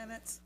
minutes.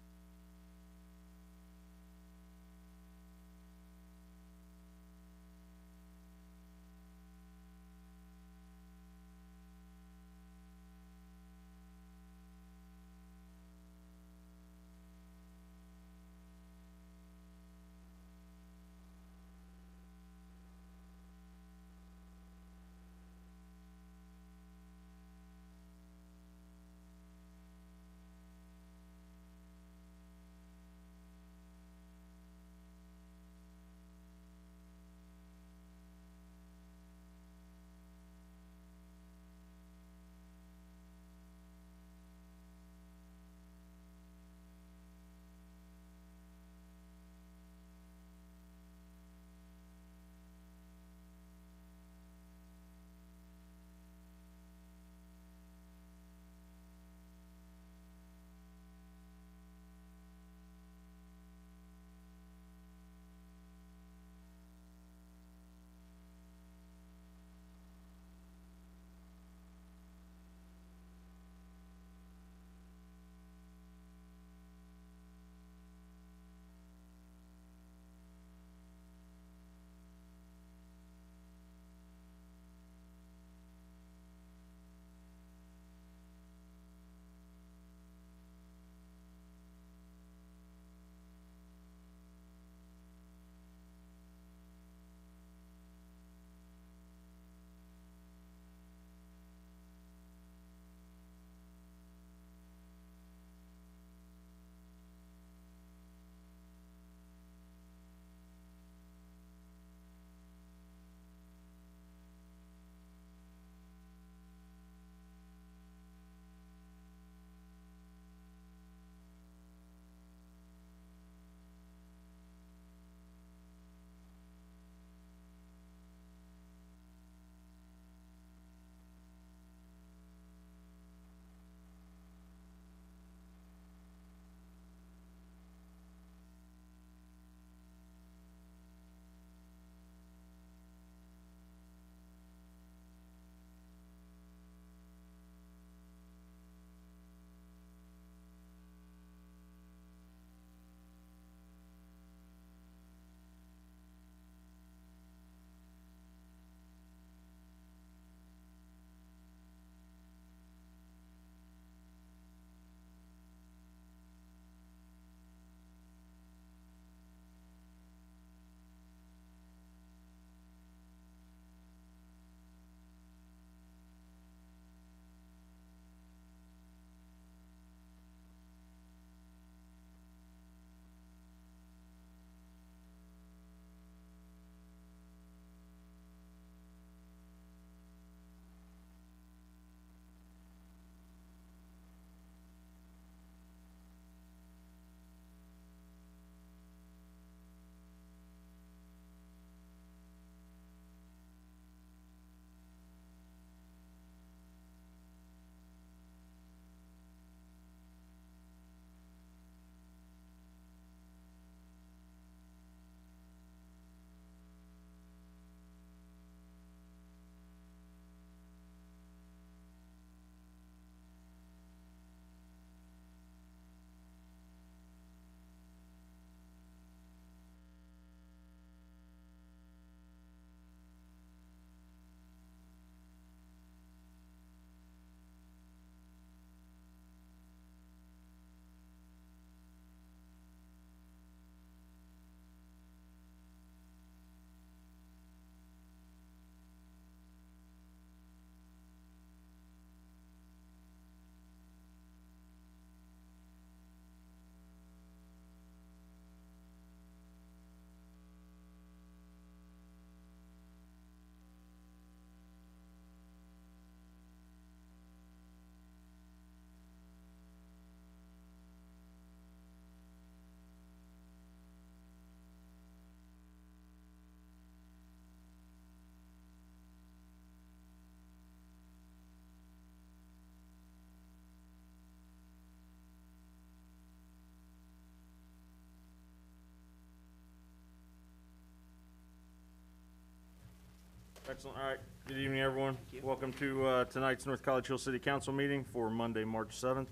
Excellent. All right. Good evening, everyone. Welcome to tonight's North College Hill City Council meeting for Monday, March 7th.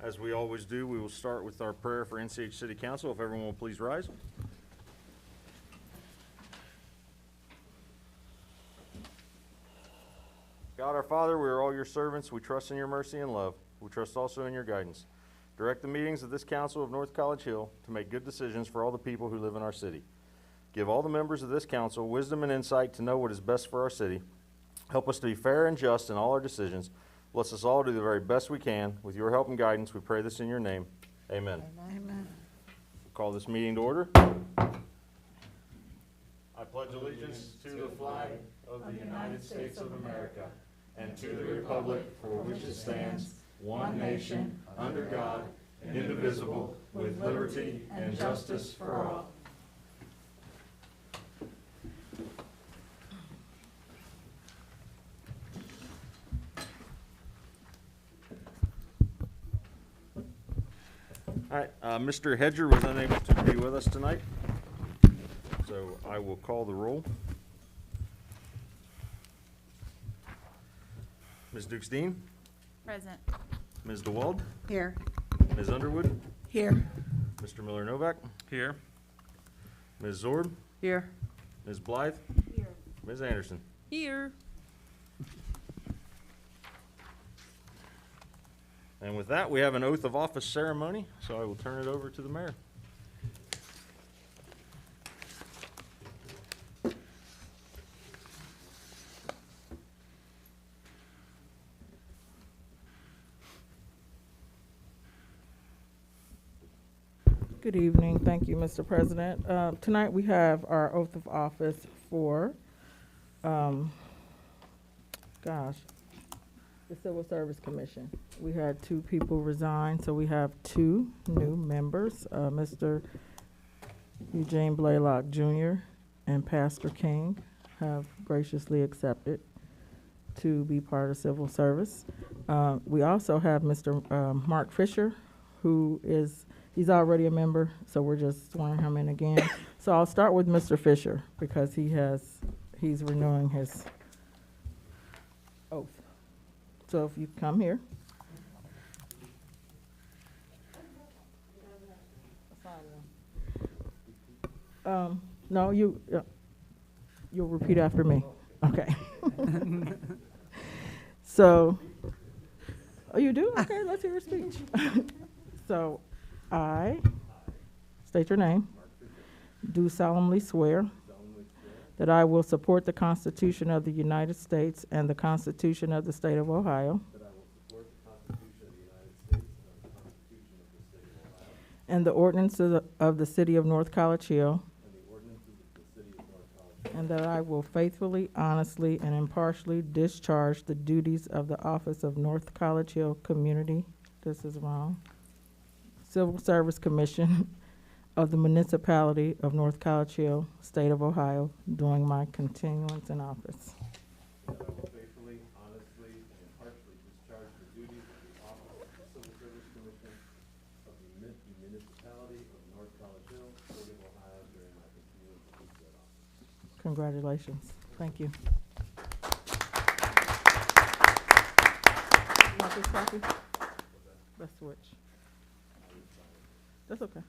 As we always do, we will start with our prayer for NCH City Council. If everyone will please rise. God our Father, we are all your servants. We trust in your mercy and love. We trust also in your guidance. Direct the meetings of this council of North College Hill to make good decisions for all the people who live in our city. Give all the members of this council wisdom and insight to know what is best for our city. Help us to be fair and just in all our decisions. Bless us all to do the very best we can. With your help and guidance, we pray this in your name. Amen. Amen. We'll call this meeting to order. I pledge allegiance to the flag of the United States of America and to the republic for which it stands, one nation, under God, indivisible, with liberty and justice for all. All right, Mr. Hedger was unable to be with us tonight, so I will call the roll. Ms. Dukes-Dean? Present. Ms. DeWald? Here. Ms. Underwood? Here. Mr. Miller-Novak? Here. Ms. Zorb? Here. Ms. Blythe? Here. Ms. Anderson? Here. And with that, we have an oath of office ceremony, so I will turn it over to the mayor. Good evening. Thank you, Mr. President. Tonight we have our oath of office for, the Civil Service Commission. We had 2 people resign, so we have 2 new members, Mr. Eugene Blaylock Jr. and Pastor King have graciously accepted to be part of civil service. We also have Mr. Mark Fisher, who is he's already a member, so we're just swearing him in again. So I'll start with Mr. Fisher because he's renewing his oath. So if you come here. No, you'll repeat after me. Okay. So, oh, you do? Okay, let's hear your speech. So, I state your name. Do solemnly swear that I will support the Constitution of the United States and the Constitution of the State of Ohio. And the ordinances of the City of North College Hill. And that I will faithfully, honestly, and impartially discharge the duties of the office of North College Hill Community, this is wrong, Civil Service Commission of the Municipality of North College Hill, State of Ohio, during my continuance in office. That I will faithfully, honestly, and impartially discharge the duties of the office of the Civil Service Commission of the Municipality of North College Hill, State of Ohio, during my continuance in said office. Congratulations. Thank you. Want this copy? Let's switch. That's okay.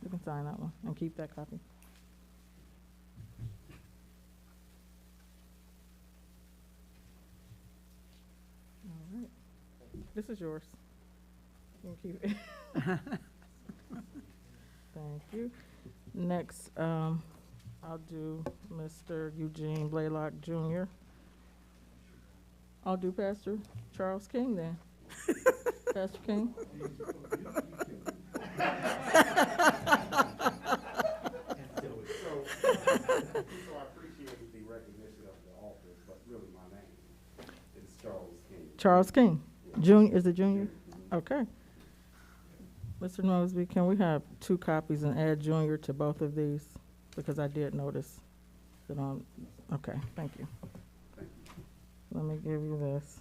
You can sign that one and keep that copy. All right. This is yours. You can keep it. Thank you. Next, I'll do Mr. Eugene Blaylock Jr. I'll do Pastor Charles King then. Pastor King? So I appreciate the recognition of the office, but really my name is Charles King. Charles King. Junior, is it junior? Okay. Mr. Mosby, can we have 2 copies and add junior to both of these? Because I did notice that on, okay, thank you. Let me give you this.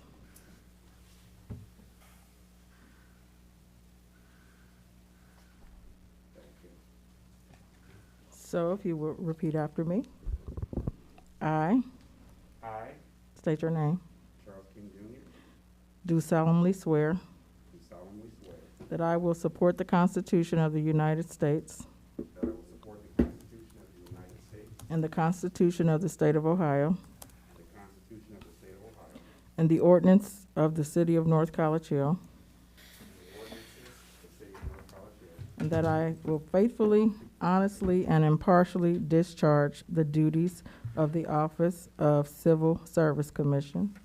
So if you will repeat after me. I state your name. Charles King Jr. Do solemnly swear Do solemnly swear that I will support the Constitution of the United States that I will support the Constitution of the United States and the Constitution of the State of Ohio and the Constitution of the State of Ohio and the ordinance of the City of North College Hill, and the ordinances of the City of North College Hill, and that I will faithfully, honestly, and impartially discharge the duties of the Office of Civil Service Commission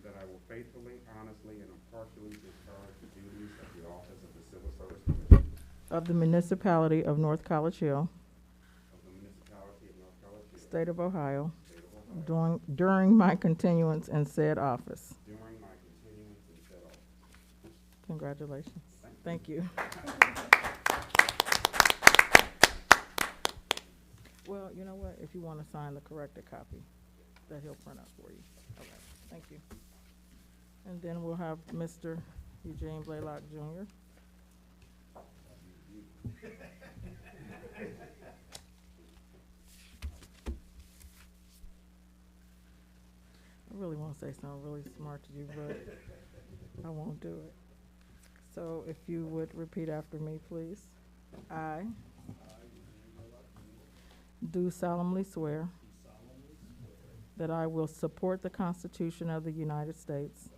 that I will faithfully, honestly, and impartially discharge the duties of the office of the Civil Service Commission of the Municipality of North College Hill, of the Municipality of North College Hill, State of Ohio, State of Ohio, during my continuance in said office. during my continuance in said office. Congratulations. Thank you. Well, you know what? If you want to sign the corrected copy, that he'll print out for you. All right, thank you. And then we'll have Mr. Eugene Blaylock Jr. I really want to say something really smart to you, but I won't do it. So if you would repeat after me, please. I do solemnly swear that I will support the Constitution of the United States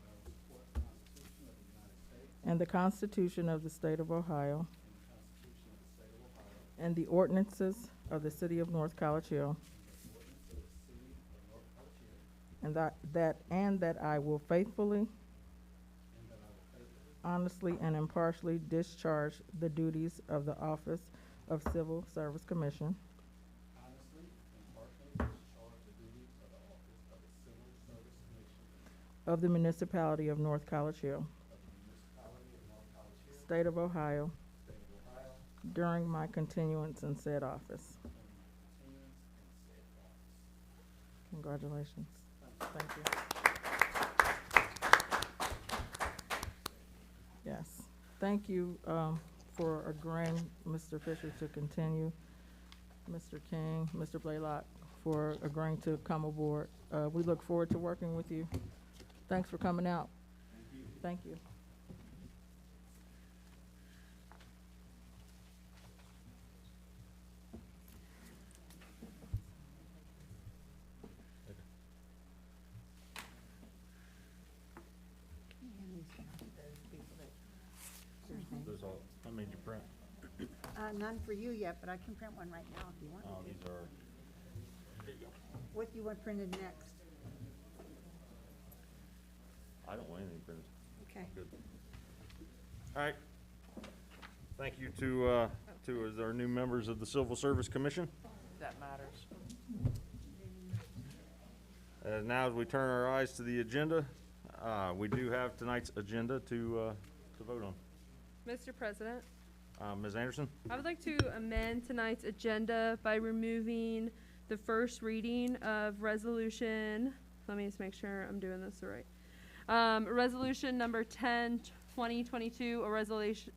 and the Constitution of the State of Ohio and the ordinances of the City of North College Hill, and that I will faithfully, honestly, and impartially discharge the duties of the Office of Civil Service Commission honestly, impartially discharge the duties of the office of the Civil Service Commission of the Municipality of North College Hill, of the Municipality of North College Hill, State of Ohio, State of Ohio, during my continuance in said office. during my continuance in said office. Congratulations. Thank you. Yes, thank you for agreeing, Mr. Fisher, to continue. Mr. King, Mr. Blaylock, for agreeing to come aboard. We look forward to working with you. Thanks for coming out. Thank you. Those all, I made you print. None for you yet, but I can print one right now if you want Oh, me these to. are, What do you want printed next? I don't want anything printed. Okay. Good. All right. Thank you to our new members of the Civil Service Commission. That matters. Now, as we turn our eyes to the agenda, we do have tonight's agenda to vote on. Mr. President, Ms. Anderson? I would like to amend tonight's agenda by removing the first reading of resolution, let me just make sure I'm doing this right. Resolution number 10, 2022,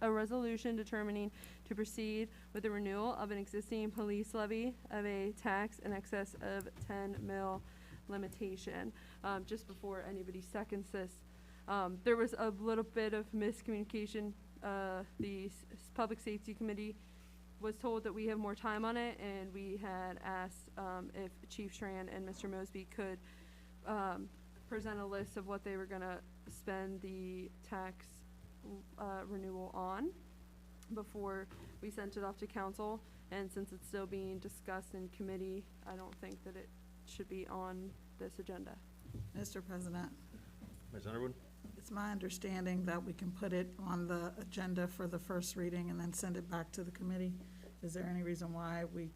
a resolution determining to proceed with the renewal of an existing police levy of a tax in excess of 10 mil limitation. Just before anybody seconds this, there was a little bit of miscommunication. The Public Safety Committee was told that we have more time on it, and we had asked if Chief Tran and Mr. Mosby could present a list of what they were gonna spend the tax renewal on before we sent it off to council. And since it's still being discussed in committee, I don't think that it should be on this agenda. Mr. President, Ms. Underwood? it's my understanding that we can put it on the agenda for the first reading and then send it back to the committee. Is there any reason why we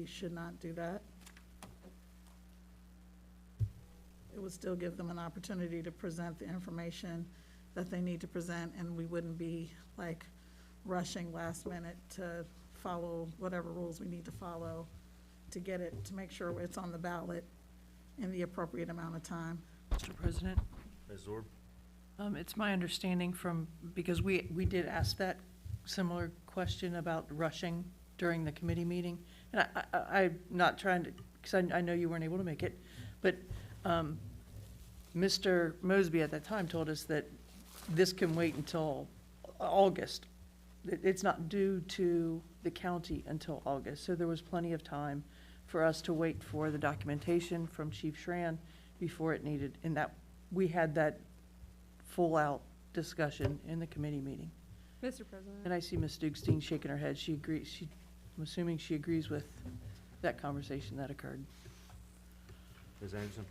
should not do that? It would still give them an opportunity to present the information that they need to present, and we wouldn't be like rushing last minute to follow whatever rules we need to follow to get it, to make sure it's on the ballot in the appropriate amount of time. Mr. President, Ms. Zorb? it's my understanding from, because we did ask that similar question about rushing during the committee meeting. And I'm not trying to, because I know you weren't able to make it, but Mr. Mosby at that time told us that this can wait until August. It's not due to the county until August, so there was plenty of time for us to wait for the documentation from Chief Schran before it needed, and that, we had that full-out discussion in the committee meeting. Mr. President. And I see Ms. Dugstein shaking her head. She agrees, I'm assuming she agrees with that conversation that occurred. Ms. Anderson?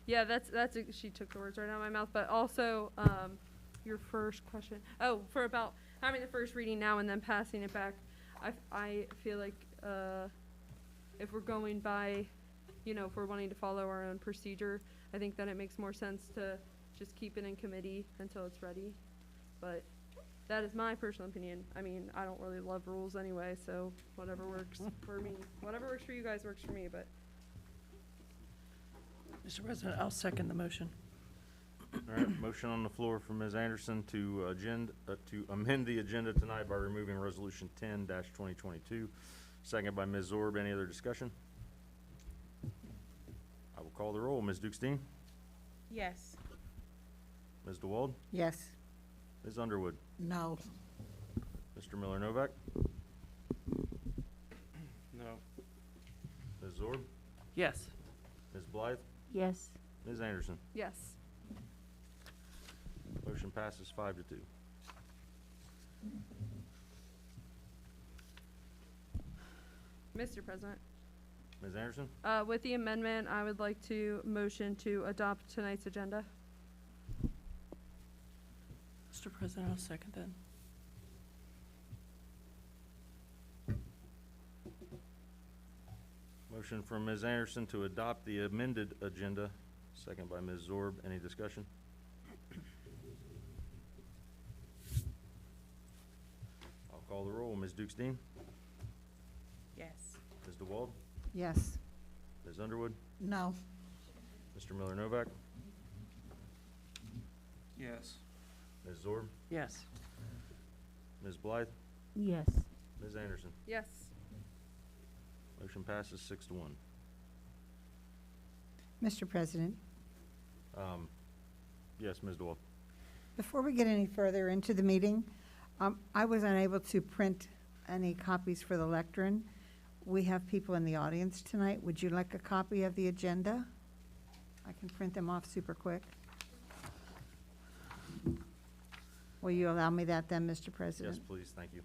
Yeah, she took the words right out of my mouth, but also, your first question, for about having the first reading now and then passing it back, I feel like, if we're going by, if we're wanting to follow our own procedure, I think that it makes more sense to just keep it in committee until it's ready. But that is my personal opinion. I mean, I don't really love rules anyway, so whatever works for me, whatever works for you guys works for me, but. Mr. President, I'll second the motion. All right, motion on the floor from Ms. Anderson to amend the agenda tonight by removing Resolution 10-2022. Second by Ms. Zorb. Any other discussion? I will call the roll. Ms. Dukestein? Yes. Ms. DeWald? Yes. Ms. Underwood? No. Mr. Miller-Novak? No. Ms. Zorb? Yes. Ms. Blythe? Yes. Ms. Anderson? Yes. Motion passes 5-2. Mr. President, Ms. Anderson? with the amendment, I would like to motion to adopt tonight's agenda. Mr. President, I'll second that. Motion from Ms. Anderson to adopt the amended agenda, second by Ms. Zorb. Any discussion? I'll call the roll. Ms. Dukestein? Yes. Ms. DeWald? Yes. Ms. Underwood? No. Mr. Miller-Novak? Yes. Ms. Zorb? Yes. Ms. Blythe? Yes. Ms. Anderson? Yes. Motion passes 6-1. Mr. President, Yes, Ms. DeWald. before we get any further into the meeting, I was unable to print any copies for the lectern. We have people in the audience tonight. Would you like a copy of the agenda? I can print them off super quick. Will you allow me that then, Mr. President? Yes, please. Thank you.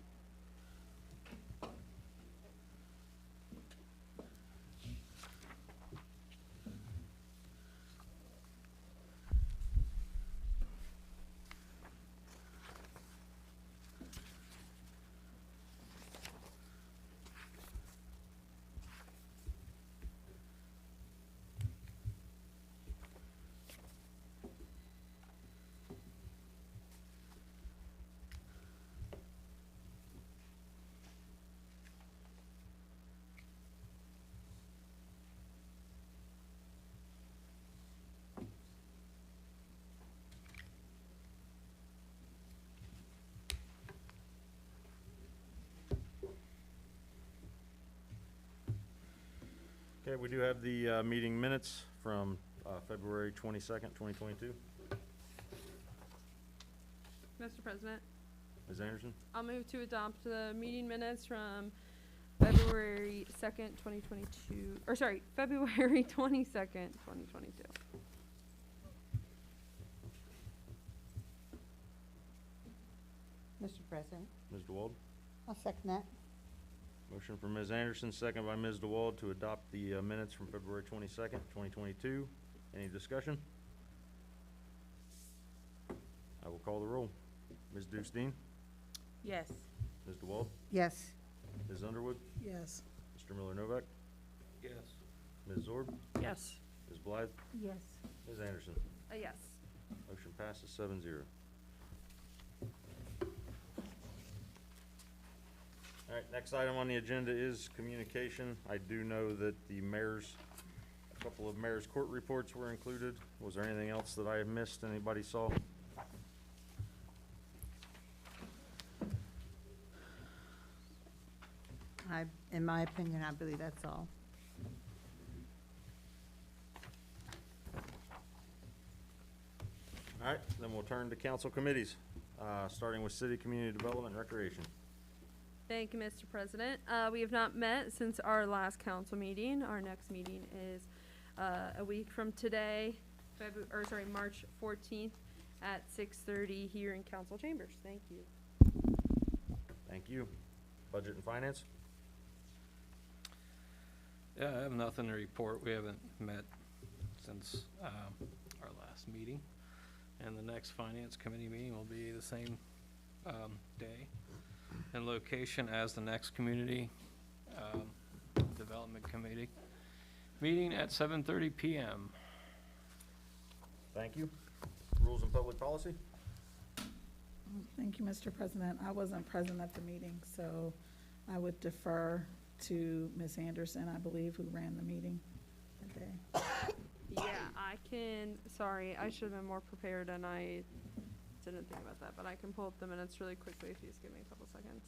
Okay, we do have the meeting minutes from February 22nd, 2022. Mr. President, Ms. Anderson? I'll move to adopt the meeting minutes from February 2nd, 2022, or sorry, February 22nd, 2022. Mr. President, Ms. DeWald? I'll second that. Motion from Ms. Anderson, second by Ms. DeWald to adopt the minutes from February 22nd, 2022. Any discussion? I will call the roll. Ms. Dukestein? Yes. Ms. DeWald? Yes. Ms. Underwood? Yes. Mr. Miller-Novak? Yes. Ms. Zorb? Yes. Ms. Blythe? Yes. Ms. Anderson? Yes. Motion passes 7-0. All right, next item on the agenda is communication. I do know that a couple of mayor's court reports were included. Was there anything else that I have missed, anybody saw? In my opinion, I believe that's all. All right, then we'll turn to council committees, starting with City Community Development and Recreation. Thank you, Mr. President. We have not met since our last council meeting. Our next meeting is a week from today, March 14th at 6:30 here in council chambers. Thank you. Thank you. Budget and Finance? Yeah, I have nothing to report. We haven't met since our last meeting. And the next Finance Committee meeting will be the same day and location as the next Community Development Committee meeting at 7:30 p.m. Thank you. Rules and Public Policy? Thank you, Mr. President. I wasn't present at the meeting, so I would defer to Ms. Anderson, I believe, who ran the meeting that day. Yeah, I can, sorry, I should have been more prepared and I didn't think about that, but I can pull up the minutes really quickly if you just give me a couple seconds.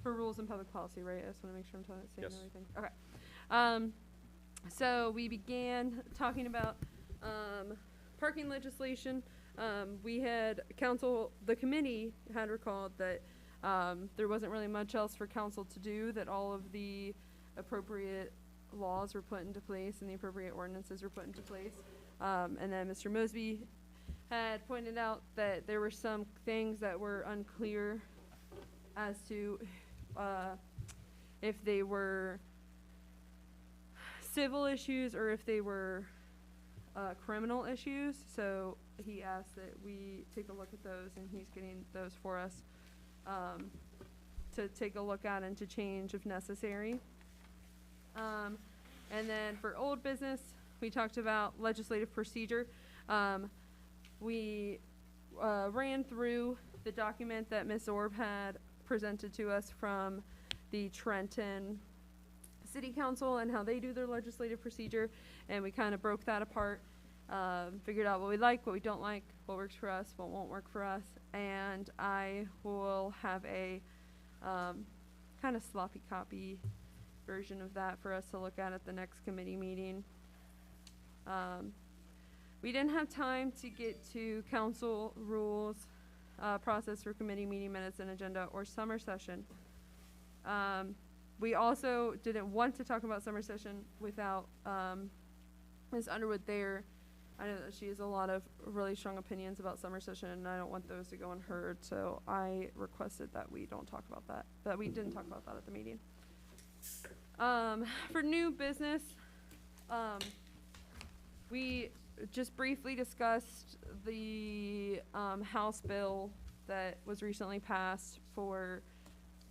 For rules and public policy, right? I just want to make sure I'm saying Yes. everything. Okay. So we began talking about parking legislation. We had the committee had recalled that there wasn't really much else for council to do, that all of the appropriate laws were put into place and the appropriate ordinances were put into place. And then Mr. Mosby had pointed out that there were some things that were unclear as to if they were civil issues or if they were criminal issues. So he asked that we take a look at those, and he's getting those for us to take a look at and to change if necessary. And then for old business, we talked about legislative procedure. We ran through the document that Ms. Orb had presented to us from the Trenton City Council and how they do their legislative procedure, and we kind of broke that apart, figured out what we like, what we don't like, what works for us, what won't work for us, and I will have a kind of sloppy copy version of that for us to look at the next committee meeting. We didn't have time to get to council rules, process for committee meeting minutes and agenda, or summer session. We also didn't want to talk about summer session without Ms. Underwood there. I know that she has a lot of really strong opinions about summer session, and I don't want those to go unheard, so I requested that we don't talk about that we didn't talk about that at the meeting. For new business, we just briefly discussed the House bill that was recently passed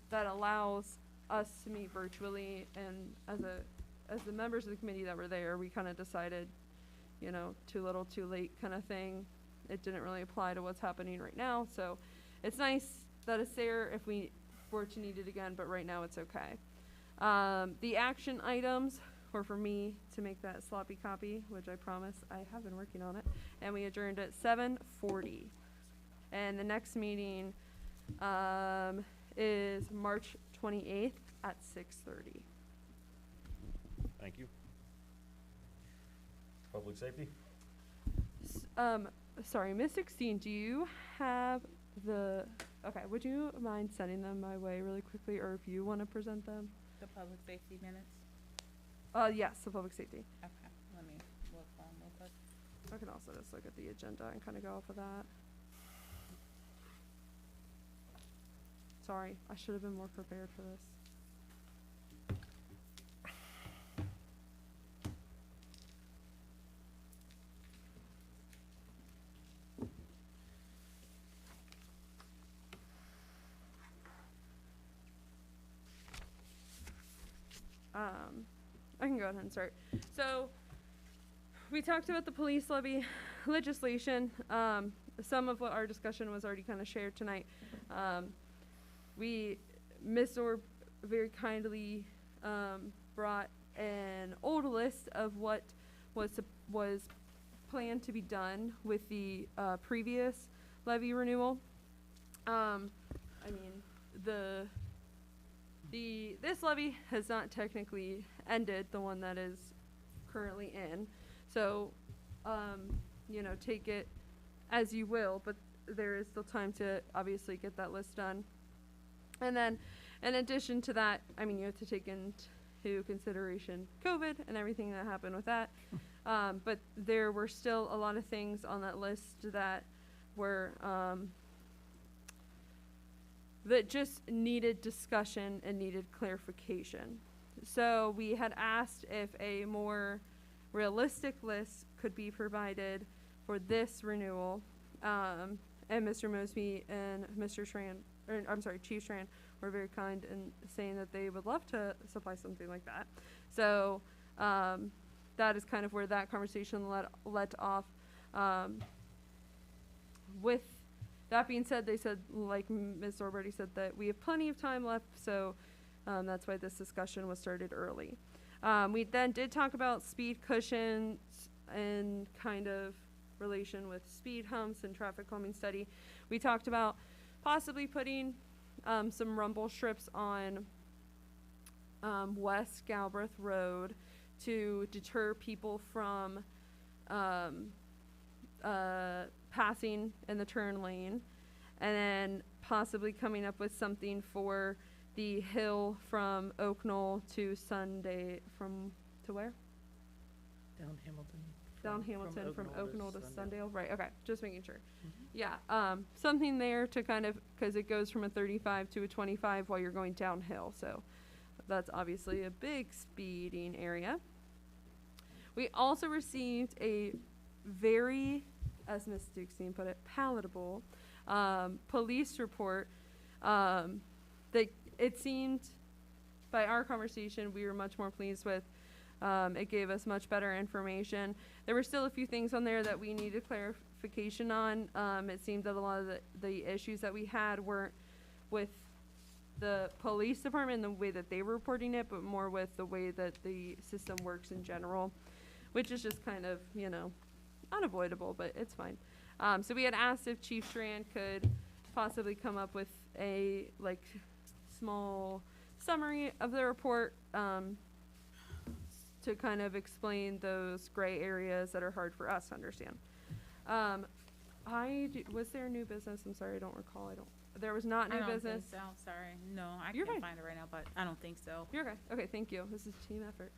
that allows us to meet virtually, and as the members of the committee that were there, we kind of decided, too little, too late kind of thing. It didn't really apply to what's happening right now, so it's nice that it's there if we were to need it again, but right now it's okay. The action items were for me to make that sloppy copy, which I promise I have been working on it, and we adjourned at 7:40. And the next meeting is March 28th at 6:30. Thank you. Public Safety? Sorry, Ms. 16, do you have okay, would you mind sending them my way really quickly, or if you want to present them? The public safety minutes? Yes, the public safety. Okay, let me look on real quick. I can also just look at the agenda and kind of go off of that. Sorry, I should have been more prepared for this. I can go ahead and start. So, we talked about the police levy legislation. Some of what our discussion was already kind of shared tonight. Ms. Orb very kindly brought an old list of what was planned to be done with the previous levy renewal. I mean, This levy has not technically ended, the one that is currently in. So, you know, take it as you will, but there is still time to obviously get that list done. And then, in addition to that, I mean, you have to take into consideration COVID and everything that happened with that. But there were still a lot of things on that list that were, that just needed discussion and needed clarification. So we had asked if a more realistic list could be provided for this renewal. And Mr. Mosby and Mr. Schran, or I'm sorry, Chief Schran were very kind in saying that they would love to supply something like that. So that is kind of where that conversation let off. With that being said, they said, like Ms. Orberty said, that we have plenty of time left, so that's why this discussion was started early. We then did talk about speed cushions and kind of relation with speed humps and traffic calming study. We talked about possibly putting some rumble strips on West Galbraith Road to deter people from passing in the turn lane, and then possibly coming up with something for the hill from Oak Knoll to Sunday, to where? Down Hamilton. Down Hamilton from Oak Knoll to Sundale. Sundale, right, okay, just making sure. Yeah, something there to kind of, cause it goes from a 35 to a 25 while you're going downhill, so that's obviously a big speeding area. We also received a very, as Ms. Dukestein put it, palatable, police report, that it seemed, by our conversation, we were much more pleased with. It gave us much better information. There were still a few things on there that we needed clarification on. It seemed that a lot of the issues that we had weren't with the police department and the way that they were reporting it, but more with the way that the system works in general, which is just kind of, you know, unavoidable, but it's fine. So we had asked if Chief Schran could possibly come up with a, like, small summary of the report, to kind of explain those gray areas that are hard for us to understand. Was there new business? I'm sorry, I don't recall. There was not new business. I don't think so, sorry. No, I You're can't fine. find it right now, but I don't think so. You're okay. Okay, thank you. This is a team effort.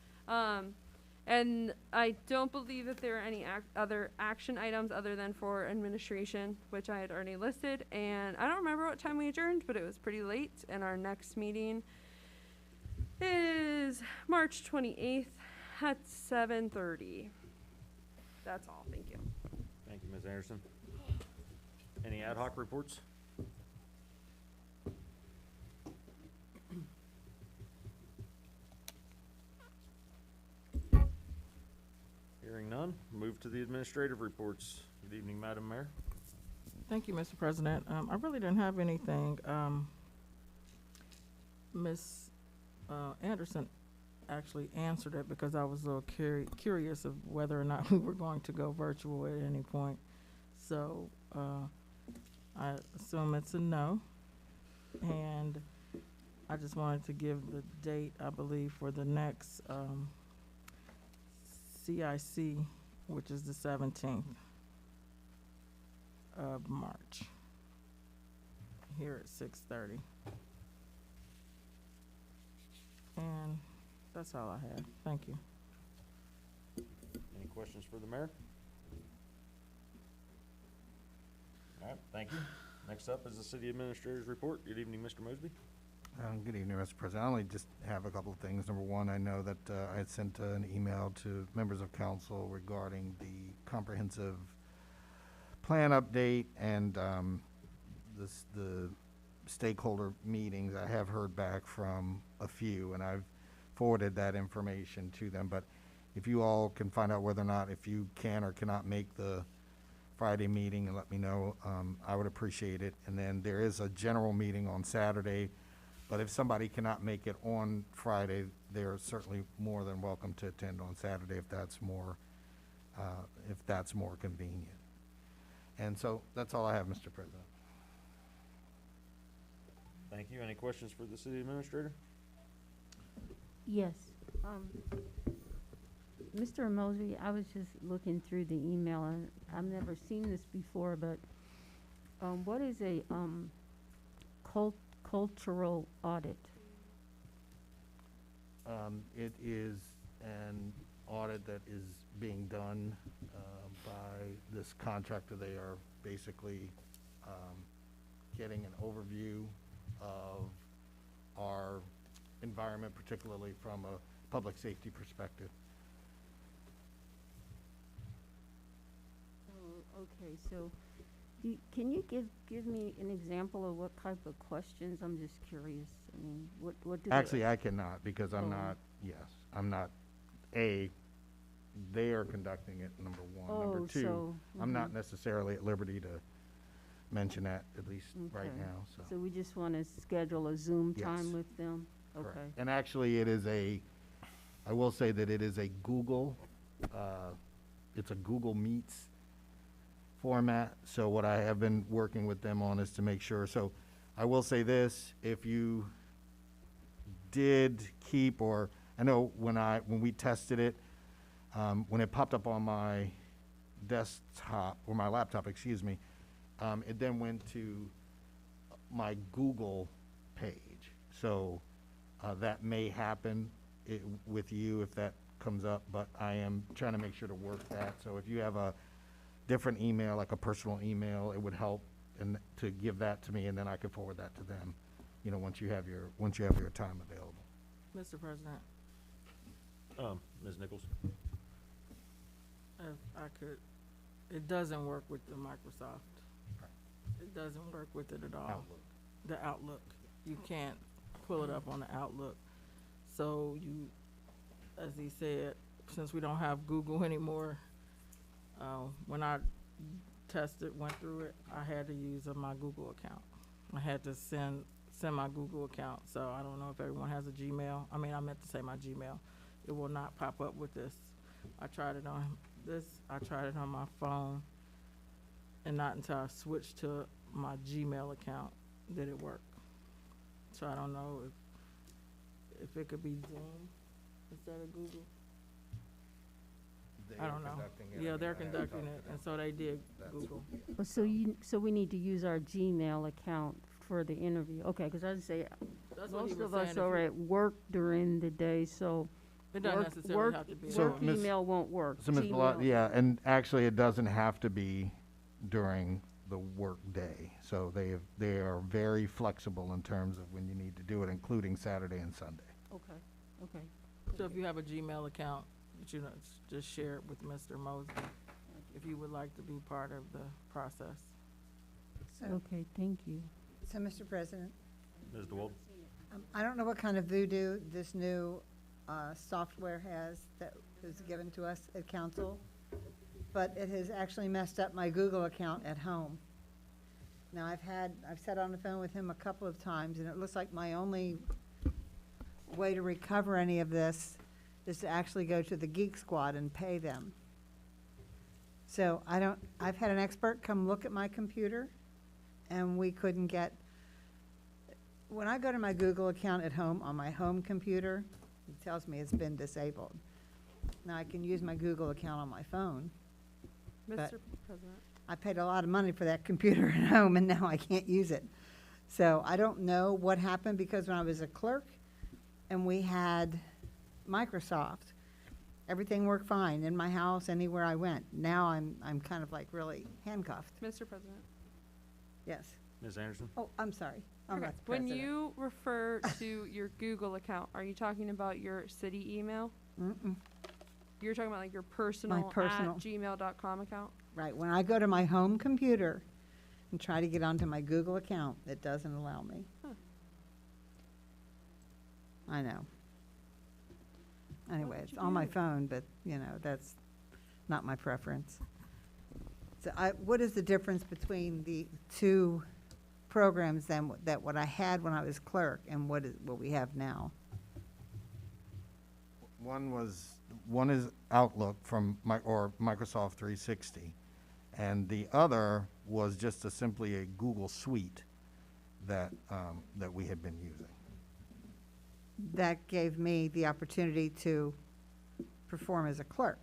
And I don't believe that there are any other action items other than for administration, which I had already listed. And I don't remember what time we adjourned, but it was pretty late. And our next meeting is March 28th at 7:30. That's all. Thank you. Thank you, Ms. Anderson. Any ad hoc reports? Hearing none, move to the administrative reports. Good evening, Madam Mayor. Thank you, Mr. President. I really didn't have anything. Ms. Anderson actually answered it because I was a little curious of whether or not we were going to go virtual at any point. So I assume it's a no. And I just wanted to give the date, I believe, for the next CIC, which is the 17th of March, here at 6:30. And that's all I had. Thank you. Any questions for the mayor? All right, thank you. Next up is the city administrator's report. Good evening, Mr. Mosby. Good evening, Mr. President. I only just have a couple of things. Number one, I know that I had sent an email to members of council regarding the comprehensive plan update and the stakeholder meetings. I have heard back from a few, and I've forwarded that information to them. But if you all can find out whether or not if you can or cannot make the Friday meeting and let me know, I would appreciate it. And then there is a general meeting on Saturday. But if somebody cannot make it on Friday, they're certainly more than welcome to attend on Saturday if that's more convenient. And so that's all I have, Mr. President. Thank you. Any questions for the city administrator? Yes. Mr. Mosby, I was just looking through the email, and I've never seen this before, but what is a cultural audit? It is an audit that is being done by this contractor. They are basically getting an overview of our environment, particularly from a public safety perspective. Oh, okay, so can you give me an example of what type of questions? I'm just curious. I mean, what do Actually, I cannot, because I'm Oh. not, I'm not, they are conducting it, number one. Oh, Number two, so, I'm not necessarily at liberty to mention that, at least right Okay. now, so. So we just want to schedule a Zoom Yes. time with them? Correct. Okay. And actually, I will say that it is a Google, it's a Google Meets format. So what I have been working with them on is to make sure, so I will say this, if you did keep, or, I know when we tested it, when it popped up on my desktop, or my laptop, excuse me, it then went to my Google page. So that may happen with you if that comes up, but I am trying to make sure to work that. So if you have a different email, like a personal email, it would help and to give that to me, and then I could forward that to them, once you have your time available. Mr. President, Ms. Nichols? if I could, it doesn't work with the Microsoft. It doesn't work with it at all. Outlook. The Outlook. You can't pull it up on the Outlook. So as he said, since we don't have Google anymore, when I went through it, I had to use my Google account. I had to send my Google account. So I don't know if everyone has a Gmail. I meant to say my Gmail. It will not pop up with this. I tried it on my phone, and not until I switched to my Gmail account did it work. So I don't know if it could be Zoom instead of Google. I don't know. Yeah, they're conducting it, and so they did Google. Well, so we need to use our Gmail account for the interview. Okay, because I was say, That's what he most was of saying. us If are you- at work during the day, so It doesn't work- necessarily work- have to be. So, work Ms. email won't work. So, Ms. Ballard, Gmail- yeah, and actually, it doesn't have to be during the work day. So they are very flexible in terms of when you need to do it, including Saturday and Sunday. Okay. So if you have a Gmail account, just share it with Mr. Mosby, if you would like to be part of the process. So, Okay, thank you. so, Mr. President, Ms. DeWalt? I don't know what kind of voodoo this new software has that was given to us at council, but it has actually messed up my Google account at home. Now, I've sat on the phone with him a couple of times, and it looks like my only way to recover any of this is to actually go to the Geek Squad and pay them. So I've had an expert come look at my computer, and we couldn't get, when I go to my Google account at home on my home computer, it tells me it's been disabled. Now, I can use my Google account on my phone. But- Mr. President. I paid a lot of money for that computer at home, and now I can't use it. So I don't know what happened, because when I was a clerk and we had Microsoft, everything worked fine in my house, anywhere I went. Now I'm kind of like really handcuffed. Mr. President. Yes. Ms. Anderson? Oh, I'm sorry. I'm Okay. not the When president. you refer to your Google account, are you talking about your city email? Mm-mm. You're talking about like your personal, personal. at gmail.com account? Right, when I go to my home computer and try to get onto my Google account, it doesn't allow me. Huh. I know. Anyway, did it's you on my do? phone, but, that's not my preference. So what is the difference between the two programs then, that what I had when I was clerk and what we have now? One is Outlook from Microsoft 360, and the other was just simply a Google Suite that we had been using. that gave me the opportunity to perform as a clerk.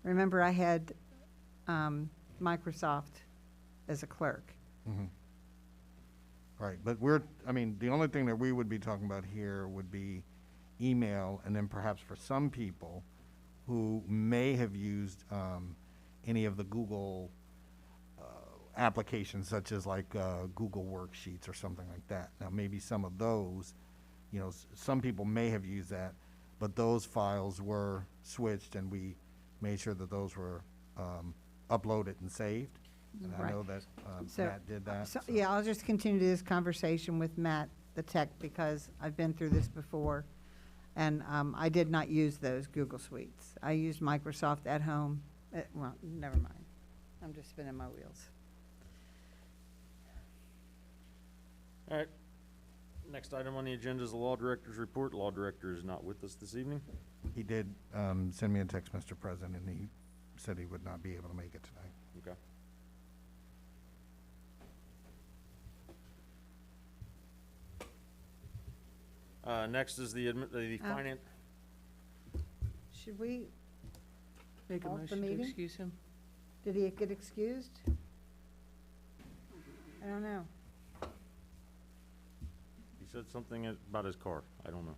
Remember, I had Microsoft as a clerk. Mhm. Right, but I mean, the only thing that we would be talking about here would be email, and then perhaps for some people who may have used any of the Google applications, such as like Google Worksheets or something like that. Now, maybe some of those, you know, some people may have used that, but those files were switched, and we made sure that those were uploaded and saved. And I Right. know that So- Matt did that. So, so- yeah, I'll just continue this conversation with Matt, the tech, because I've been through this before. And I did not use those Google Suites. I used Microsoft at home. Well, never mind. I'm just spinning my wheels. All right. Next item on the agenda is the law director's report. Law director is not with us this evening. He did send me a text, Mr. President, and he said he would not be able to make it tonight. Okay. Next is the finance. Should we, Make a Off the motion to meeting? excuse him. did he get excused? I don't know. He said something about his car. I don't know.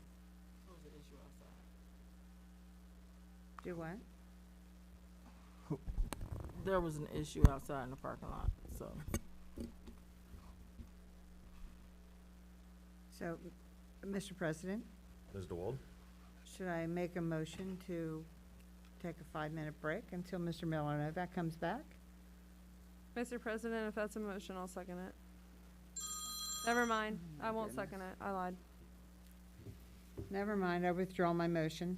Do what? There was an issue outside in the parking lot, so. So, Mr. President, Ms. DeWald? should I make a motion to take a 5-minute break until Mr. Novak comes back? Mr. President, if that's a motion, I'll second it. Never mind, I won't second it, I lied. Never mind, I withdraw my motion.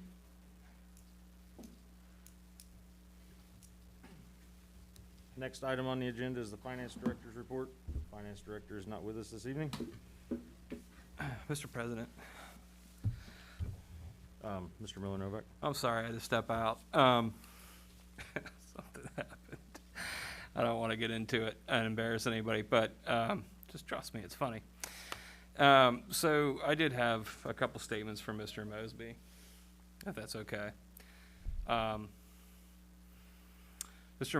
Next item on the agenda is the finance director's report. Finance director is not with us this evening. Mr. President, Mr. Miller Novak? I'm sorry, I had to step out. Something happened. I don't want to get into it and embarrass anybody, but just trust me, it's funny. So I did have a couple statements from Mr. Mosby, if that's okay. Mr.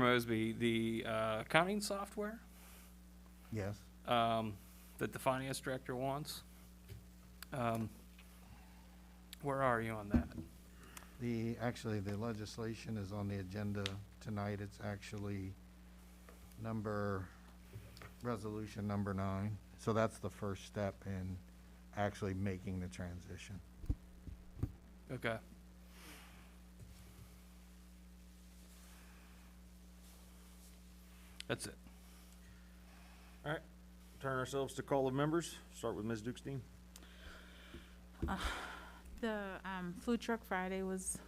Mosby, the accounting software Yes. that the finance director wants, where are you on that? Actually, the legislation is on the agenda tonight. It's actually resolution number 9. So that's the first step in actually making the transition. Okay. That's it. All right. Turn ourselves to call of members. Start with Ms. Dukestein. The food truck Friday was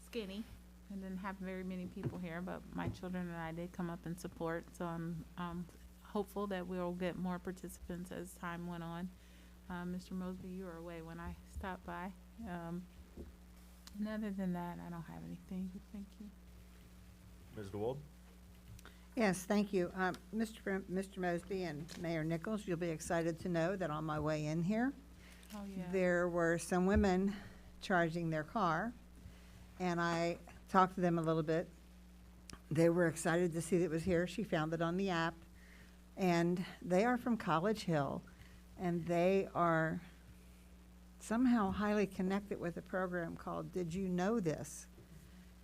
skinny. I didn't have very many people here, but my children and I did come up and support. So I'm hopeful that we'll get more participants as time went on. Mr. Mosby, you were away when I stopped by. And other than that, I don't have anything. Thank you. Ms. DeWald? Yes, thank you. Mr. Mosby and Mayor Nichols, you'll be excited to know that on my way in here, Oh, yeah. there were some women charging their car, and I talked to them a little bit. They were excited to see that it was here. She found it on the app, and they are from College Hill, and they are somehow highly connected with a program called Did You Know This?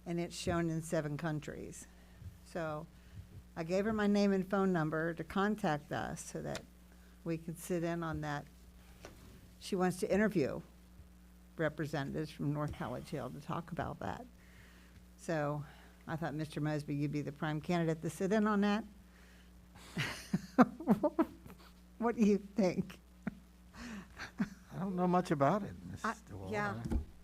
And it's shown in 7 countries. So I gave her my name and phone number to contact us so that we can sit in on that. She wants to interview representatives from North College Hill to talk about that. So I thought, Mr. Mosby, you'd be the prime candidate to sit in on that. What do you think? I don't know much about it, Ms. DeWald. Yeah,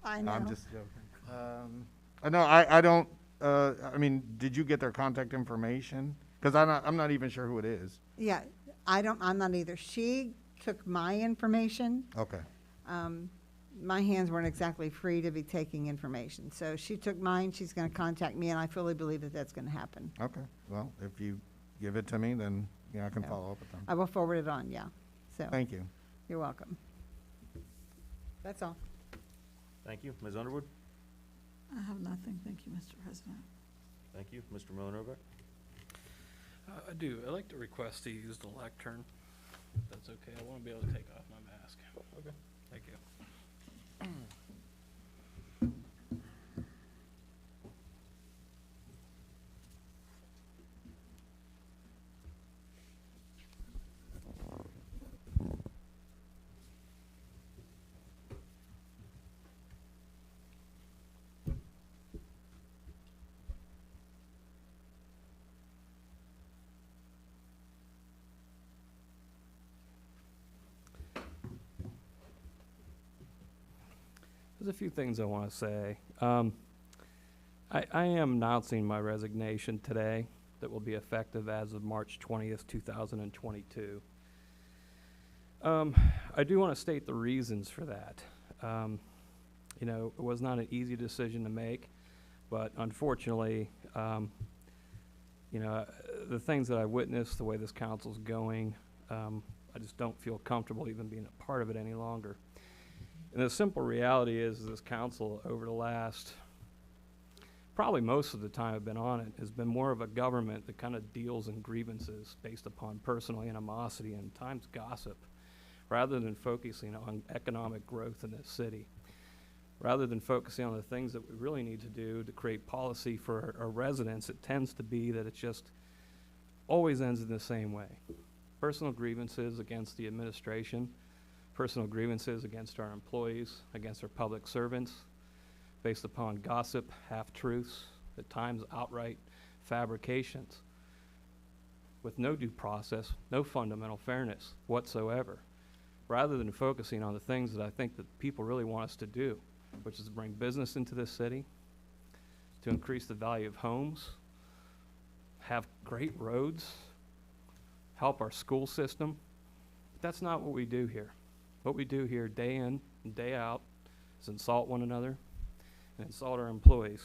I know. I'm just joking. No, I don't, I mean, did you get their contact information? Because I'm not even sure who it is. Yeah, I'm not either. She took my information. Okay. My hands weren't exactly free to be taking information. So she took mine, she's gonna contact me, and I fully believe that that's gonna happen. Okay. Well, if you give it to me, then, yeah, I can Yeah. follow up with them. I will forward it on, yeah. So, Thank you. you're welcome. That's all. Thank you. Ms. Underwood? I have nothing. Thank you, Mr. President. Thank you. Mr. Miller-Novak? I do. I'd like to request to use the lectern, if that's okay. I want to be able to take off my mask. Okay. Thank you. There's a few things I want to say. I am announcing my resignation today that will be effective as of March 20th, 2022. I do want to state the reasons for that. You know, it was not an easy decision to make, but unfortunately, you know, the things that I witnessed, the way this council's going, I just don't feel comfortable even being a part of it any longer. And the simple reality is this council over the last, probably most of the time I've been on it, has been more of a government that kind of deals in grievances based upon personal animosity and times gossip, rather than focusing on economic growth in this city. Rather than focusing on the things that we really need to do to create policy for our residents, it tends to be that it just always ends in the same way. Personal grievances against the administration, personal grievances against our employees, against our public servants, based upon gossip, half-truths, at times outright fabrications, with no due process, no fundamental fairness whatsoever, rather than focusing on the things that I think that people really want us to do, which is to bring business into this city, to increase the value of homes, have great roads, help our school system. That's not what we do here. What we do here day in and day out is insult one another and insult our employees.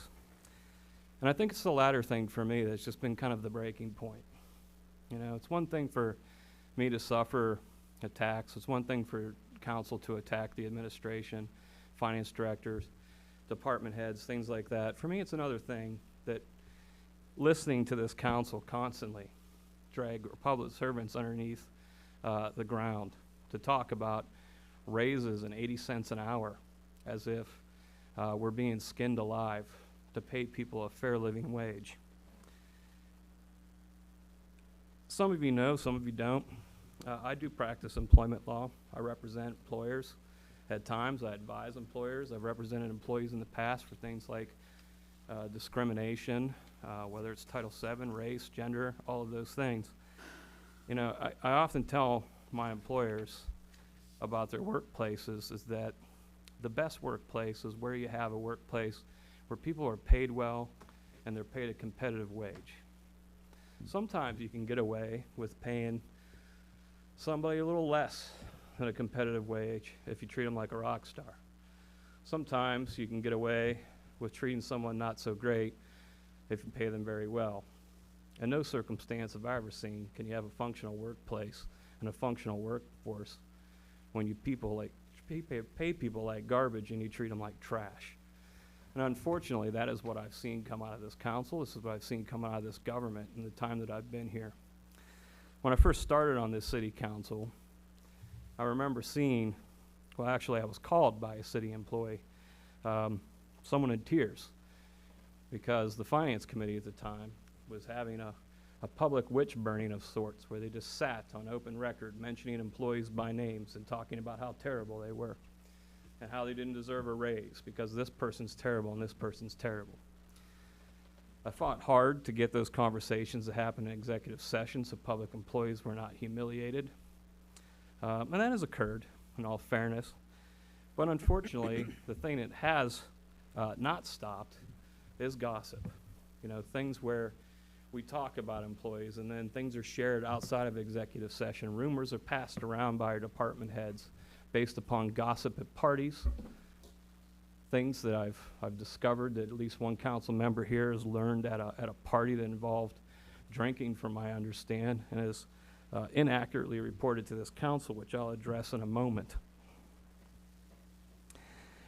And I think it's the latter thing for me that's just been kind of the breaking point. You know, it's one thing for me to suffer attacks. It's one thing for council to attack the administration, finance directors, department heads, things like that. For me, it's another thing that listening to this council constantly drag public servants underneath the ground to talk about raises and 80 cents an hour as if we're being skinned alive to pay people a fair living wage. Some of you know, some of you don't. I do practice employment law. I represent employers. At times, I advise employers. I've represented employees in the past for things like discrimination, whether it's Title VII, race, gender, all of those things. You know, I often tell my employers about their workplaces is that the best workplace is where you have a workplace where people are paid well and they're paid a competitive wage. Sometimes you can get away with paying somebody a little less than a competitive wage if you treat them like a rock star. Sometimes you can get away with treating someone not so great if you pay them very well. In no circumstance have I ever seen can you have a functional workplace and a functional workforce when you pay people like garbage and you treat them like trash. And unfortunately, that is what I've seen come out of this council. This is what I've seen come out of this government in the time that I've been here. When I first started on this city council, I remember seeing, well, actually I was called by a city employee, someone in tears, because the finance committee at the time was having a public witch burning of sorts where they just sat on open record mentioning employees by names and talking about how terrible they were and how they didn't deserve a raise because this person's terrible and this person's terrible. I fought hard to get those conversations to happen in executive session so public employees were not humiliated. And that has occurred in all fairness. But unfortunately, the thing that has not stopped is gossip. You know, things where we talk about employees and then things are shared outside of executive session. Rumors are passed around by our department heads based upon gossip at parties. Things that I've discovered that at least one council member here has learned at a party that involved drinking, from my understand, and is inaccurately reported to this council, which I'll address in a moment.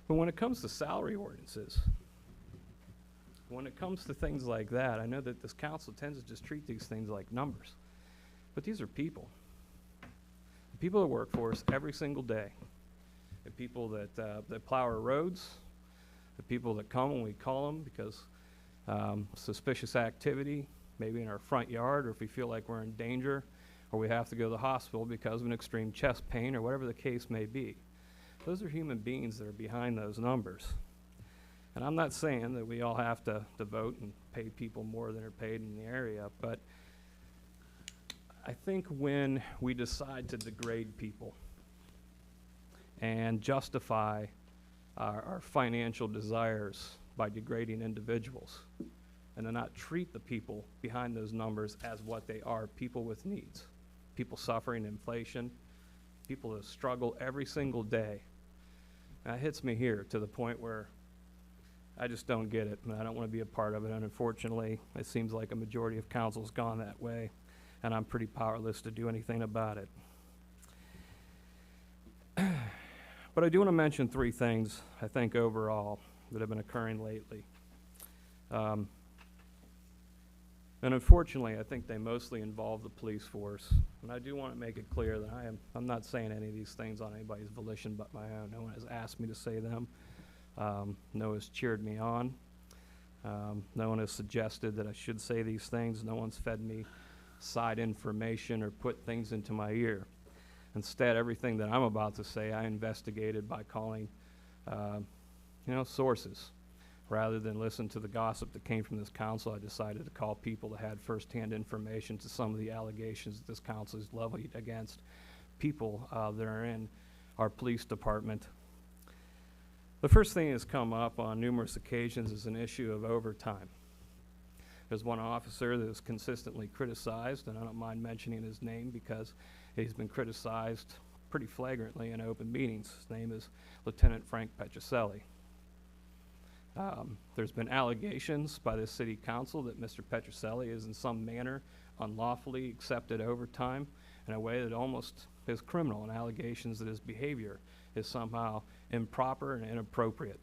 But when it comes to salary ordinances, when it comes to things like that, I know that this council tends to just treat these things like numbers. But these are people. The people that work for us every single day. The people that plow our roads. The people that come when we call them because suspicious activity, maybe in our front yard, or if we feel like we're in danger, or we have to go to the hospital because of an extreme chest pain, or whatever the case may be. Those are human beings that are behind those numbers. And I'm not saying that we all have to vote and pay people more than are paid in the area, but I think when we decide to degrade people and justify our financial desires by degrading individuals, and to not treat the people behind those numbers as what they are, people with needs, people suffering inflation, people that struggle every single day. That hits me here to the point where I just don't get it, and I don't want to be a part of it. And unfortunately, it seems like a majority of council's gone that way, and I'm pretty powerless to do anything about it. But I do want to mention 3 things, I think, overall, that have been occurring lately. And unfortunately, I think they mostly involve the police force. And I do want to make it clear that I'm not saying any of these things on anybody's volition but my own. No one has asked me to say them. No one has cheered me on. No one has suggested that I should say these things. No one's fed me side information or put things into my ear. Instead, everything that I'm about to say, I investigated by calling, sources. Rather than listen to the gossip that came from this council, I decided to call people that had firsthand information to some of the allegations that this council has levied against people that are in our police department. The first thing that's come up on numerous occasions is an issue of overtime. There's one officer that is consistently criticized, and I don't mind mentioning his name because he's been criticized pretty flagrantly in open meetings. His name is Lieutenant Frank Petroselli. There's been allegations by the city council that Mr. Petroselli is in some manner unlawfully accepted overtime in a way that almost is criminal, and allegations that his behavior is somehow improper and inappropriate.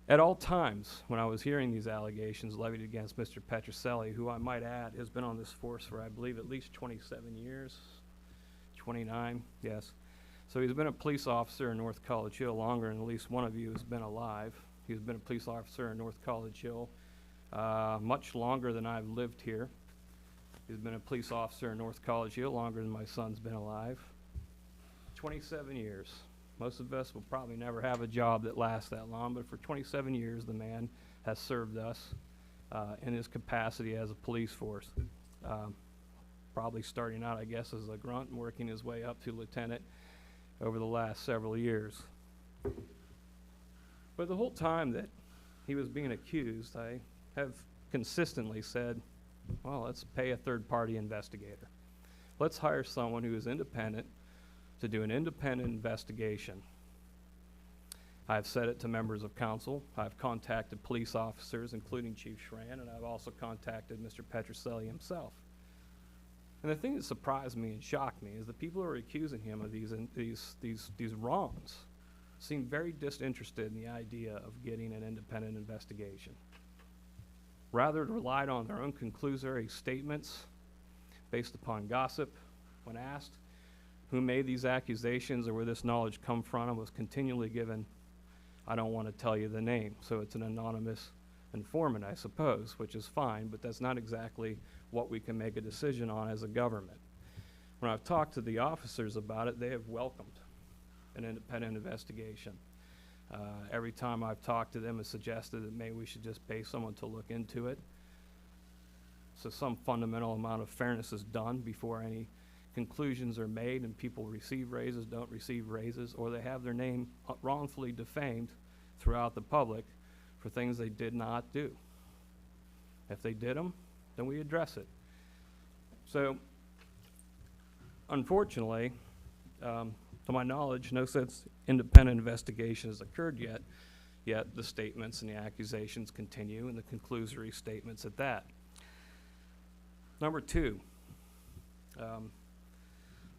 At all times, when I was hearing these allegations levied against Mr. Petroselli, who I might add has been on this force for, I believe, at least 27 years, 29, yes. So he's been a police officer in North College Hill longer than at least one of you has been alive. He's been a police officer in North College Hill much longer than I've lived here. He's been a police officer in North College Hill longer than my son's been alive. 27 years. Most of us will probably never have a job that lasts that long, but for 27 years the man has served us in his capacity as a police force. Probably starting out, I guess, as a grunt and working his way up to lieutenant over the last several years. But the whole time that he was being accused, I have consistently said, well, let's pay a third-party investigator. Let's hire someone who is independent to do an independent investigation. I've said it to members of council. I've contacted police officers, including Chief Schran, and I've also contacted Mr. Petroselli himself. And the thing that surprised me and shocked me is the people who are accusing him of these wrongs seem very disinterested in the idea of getting an independent investigation. Rather, relied on their own conclusory statements based upon gossip. When asked who made these accusations or where this knowledge come from, and was continually given, I don't want to tell you the name. So it's an anonymous informant, I suppose, which is fine, but that's not exactly what we can make a decision on as a government. When I've talked to the officers about it, they have welcomed an independent investigation. Every time I've talked to them and suggested that maybe we should just pay someone to look into it, so some fundamental amount of fairness is done before any conclusions are made and people receive raises, don't receive raises, or they have their name wrongfully defamed throughout the public for things they did not do. If they did them, then we address it. So, unfortunately, to my knowledge, no such independent investigation has occurred yet the statements and the accusations continue, and the conclusory statements at that. Number 2,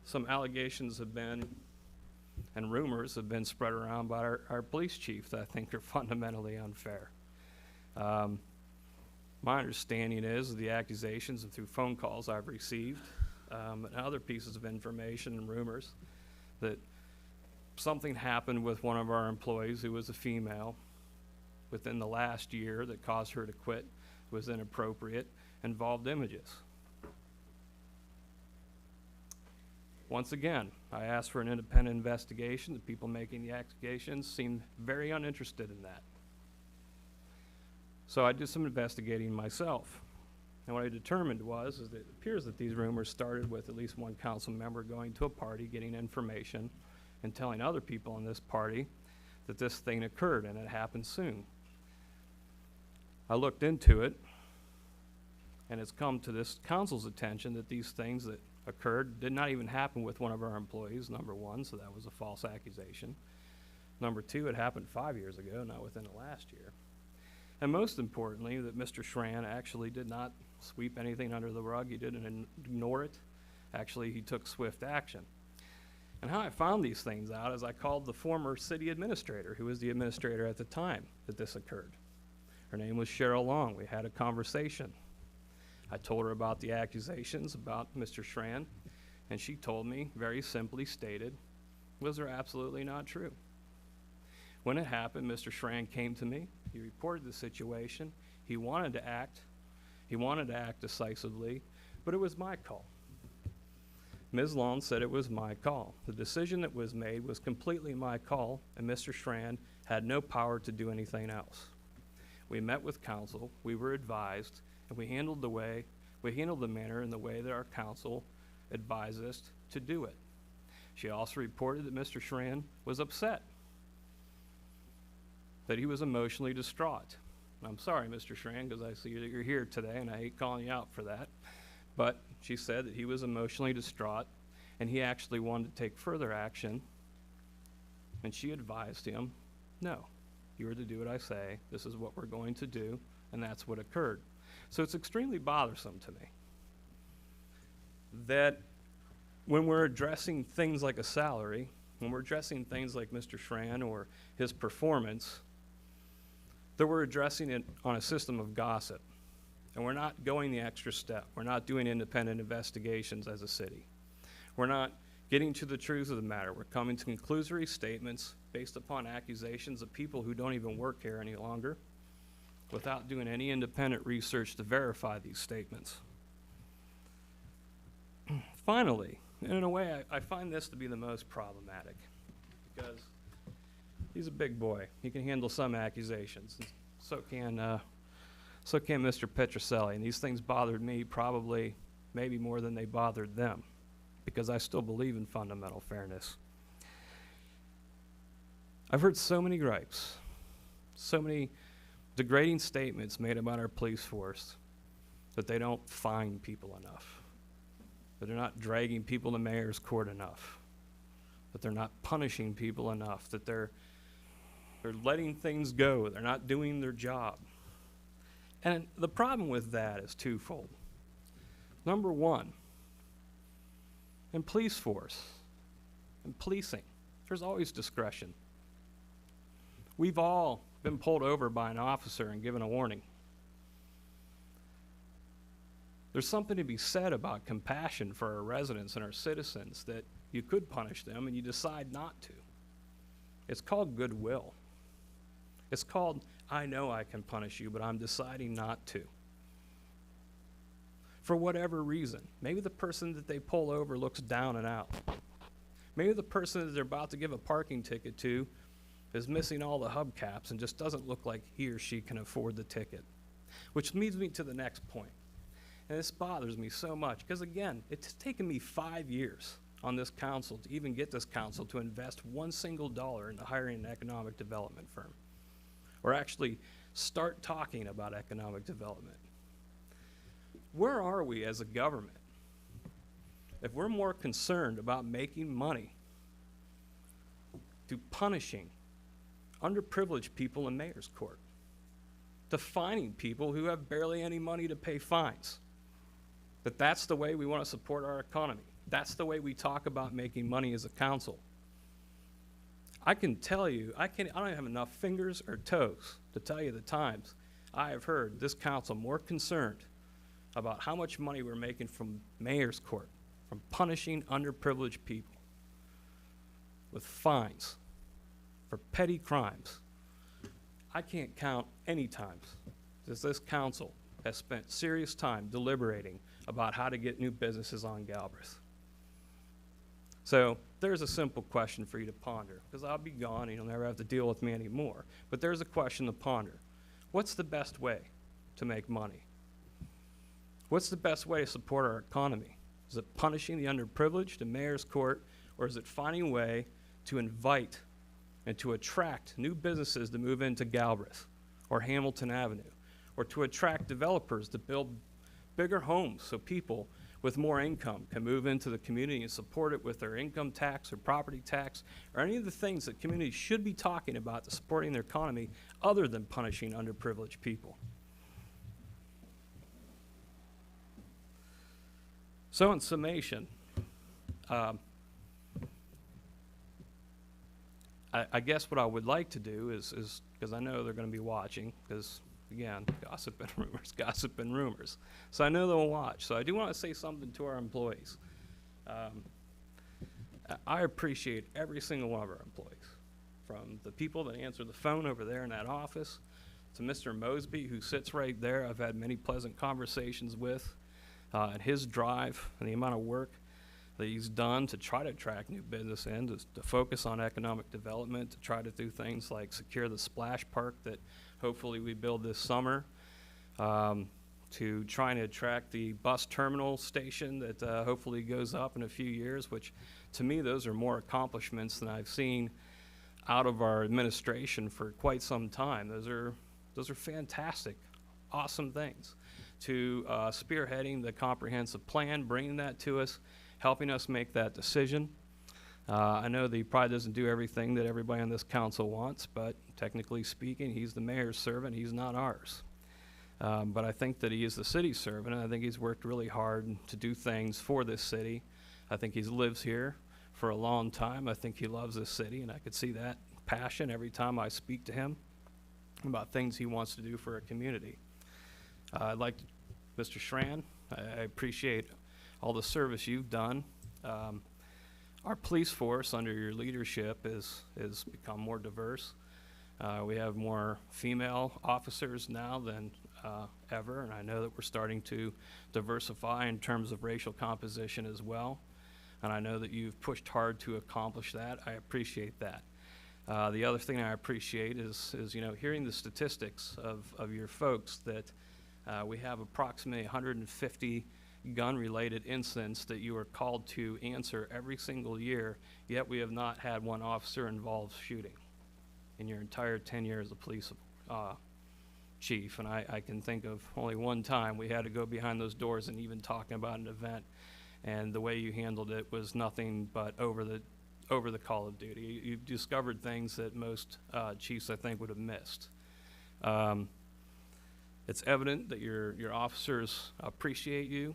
some allegations have been and rumors have been spread around by our police chief that I think are fundamentally unfair. My understanding is the accusations and through phone calls I've received and other pieces of information and rumors that something happened with one of our employees who was a female within the last year that caused her to quit, was inappropriate, involved images. Once again, I asked for an independent investigation. The people making the accusations seemed very uninterested in that. So I did some investigating myself. And what I determined was is that it appears that these rumors started with at least one council member going to a party, getting information, and telling other people in this party that this thing occurred and it happened soon. I looked into it, and it's come to this council's attention that these things that occurred did not even happen with one of our employees, number one, so that was a false accusation. Number two, it happened 5 years ago, not within the last year. And most importantly, that Mr. Schran actually did not sweep anything under the rug. He didn't ignore it. Actually, he took swift action. And how I found these things out is I called the former city administrator, who was the administrator at the time that this occurred. Her name was Cheryl Long. We had a conversation. I told her about the accusations about Mr. Schran, and she told me, very simply stated, those are absolutely not true. When it happened, Mr. Schran came to me. He reported the situation. He wanted to act. He wanted to act decisively, but it was my call. Ms. Long said it was my call. The decision that was made was completely my call, and Mr. Schran had no power to do anything else. We met with council, we were advised, and we handled the manner in the way that our council advised us to do it. She also reported that Mr. Schran was upset, that he was emotionally distraught. I'm sorry, Mr. Schran, because I see that you're here today, and I hate calling you out for that. But she said that he was emotionally distraught, and he actually wanted to take further action, and she advised him, no, you are to do what I say, this is what we're going to do, and that's what occurred. So it's extremely bothersome to me that when we're addressing things like a salary, when we're addressing things like Mr. Schran or his performance, that we're addressing it on a system of gossip. And we're not going the extra step. We're not doing independent investigations as a city. We're not getting to the truth of the matter. We're coming to conclusory statements based upon accusations of people who don't even work here any longer without doing any independent research to verify these statements. Finally, and in a way, I find this to be the most problematic because he's a big boy. He can handle some accusations. And so can Mr. Petroselli. And these things bothered me probably maybe more than they bothered them because I still believe in fundamental fairness. I've heard so many gripes, so many degrading statements made about our police force that they don't fine people enough, that they're not dragging people to mayor's court enough, that they're not punishing people enough, that they're letting things go, they're not doing their job. And the problem with that is twofold. Number one, in police force, in policing, there's always discretion. We've all been pulled over by an officer and given a warning. There's something to be said about compassion for our residents and our citizens that you could punish them and you decide not to. It's called goodwill. It's called, I know I can punish you, but I'm deciding not to. For whatever reason. Maybe the person that they pull over looks down and out. Maybe the person that they're about to give a parking ticket to is missing all the hubcaps and just doesn't look like he or she can afford the ticket. Which leads me to the next point. And this bothers me so much because, again, it's taken me 5 years on this council to even get this council to invest $1 single into hiring an economic development firm, or actually start talking about economic development. Where are we as a government if we're more concerned about making money to punishing underprivileged people in mayor's court, to fining people who have barely any money to pay fines? That's the way we want to support our economy. That's the way we talk about making money as a council. I can tell you, I don't have enough fingers or toes to tell you the times I have heard this council more concerned about how much money we're making from mayor's court, from punishing underprivileged people with fines for petty crimes. I can't count any times that this council has spent serious time deliberating about how to get new businesses on Galbraith. So there's a simple question for you to ponder, because I'll be gone and you'll never have to deal with me anymore. But there's a question to ponder. What's the best way to make money? What's the best way to support our economy? Is it punishing the underprivileged in mayor's court, or is it finding a way to invite and to attract new businesses to move into Galbraith or Hamilton Avenue, or to attract developers to build bigger homes so people with more income can move into the community and support it with their income tax or property tax or any of the things that communities should be talking about to supporting their economy other than punishing underprivileged people. So in summation, I guess what I would like to do is because I know they're going to be watching, because again, gossip and rumors. So I know they'll watch. So I do want to say something to our employees. I appreciate every single one of our employees, from the people that answer the phone over there in that office to Mr. Mosby, who sits right there. I've had many pleasant conversations with, and his drive and the amount of work that he's done to try to attract new business in, to focus on economic development, to try to do things like secure the splash park that hopefully we build this summer, to trying to attract the bus terminal station that hopefully goes up in a few years, which to me those are more accomplishments than I've seen out of our administration for quite some time. Those are fantastic, awesome things. To spearheading the comprehensive plan, bringing that to us, helping us make that decision. I know that he probably doesn't do everything that everybody on this council wants, but technically speaking, he's the mayor's servant, he's not ours. But I think that he is the city's servant, and I think he's worked really hard to do things for this city. I think he lives here for a long time. I think he loves this city, and I could see that passion every time I speak to him about things he wants to do for our community. I'd like to, Mr. Schran, I appreciate all the service you've done. Our police force under your leadership is become more diverse. We have more female officers now than ever, and I know that we're starting to diversify in terms of racial composition as well. And I know that you've pushed hard to accomplish that. I appreciate that. The other thing I appreciate is hearing the statistics of your folks that we have approximately 150 gun-related incidents that you are called to answer every single year, yet we have not had one officer involved shooting in your entire tenure as a police chief. And I can think of only one time we had to go behind those doors and even talking about an event, and the way you handled it was nothing but over the call of duty. You discovered things that most chiefs, I think, would have missed. It's evident that your officers appreciate you.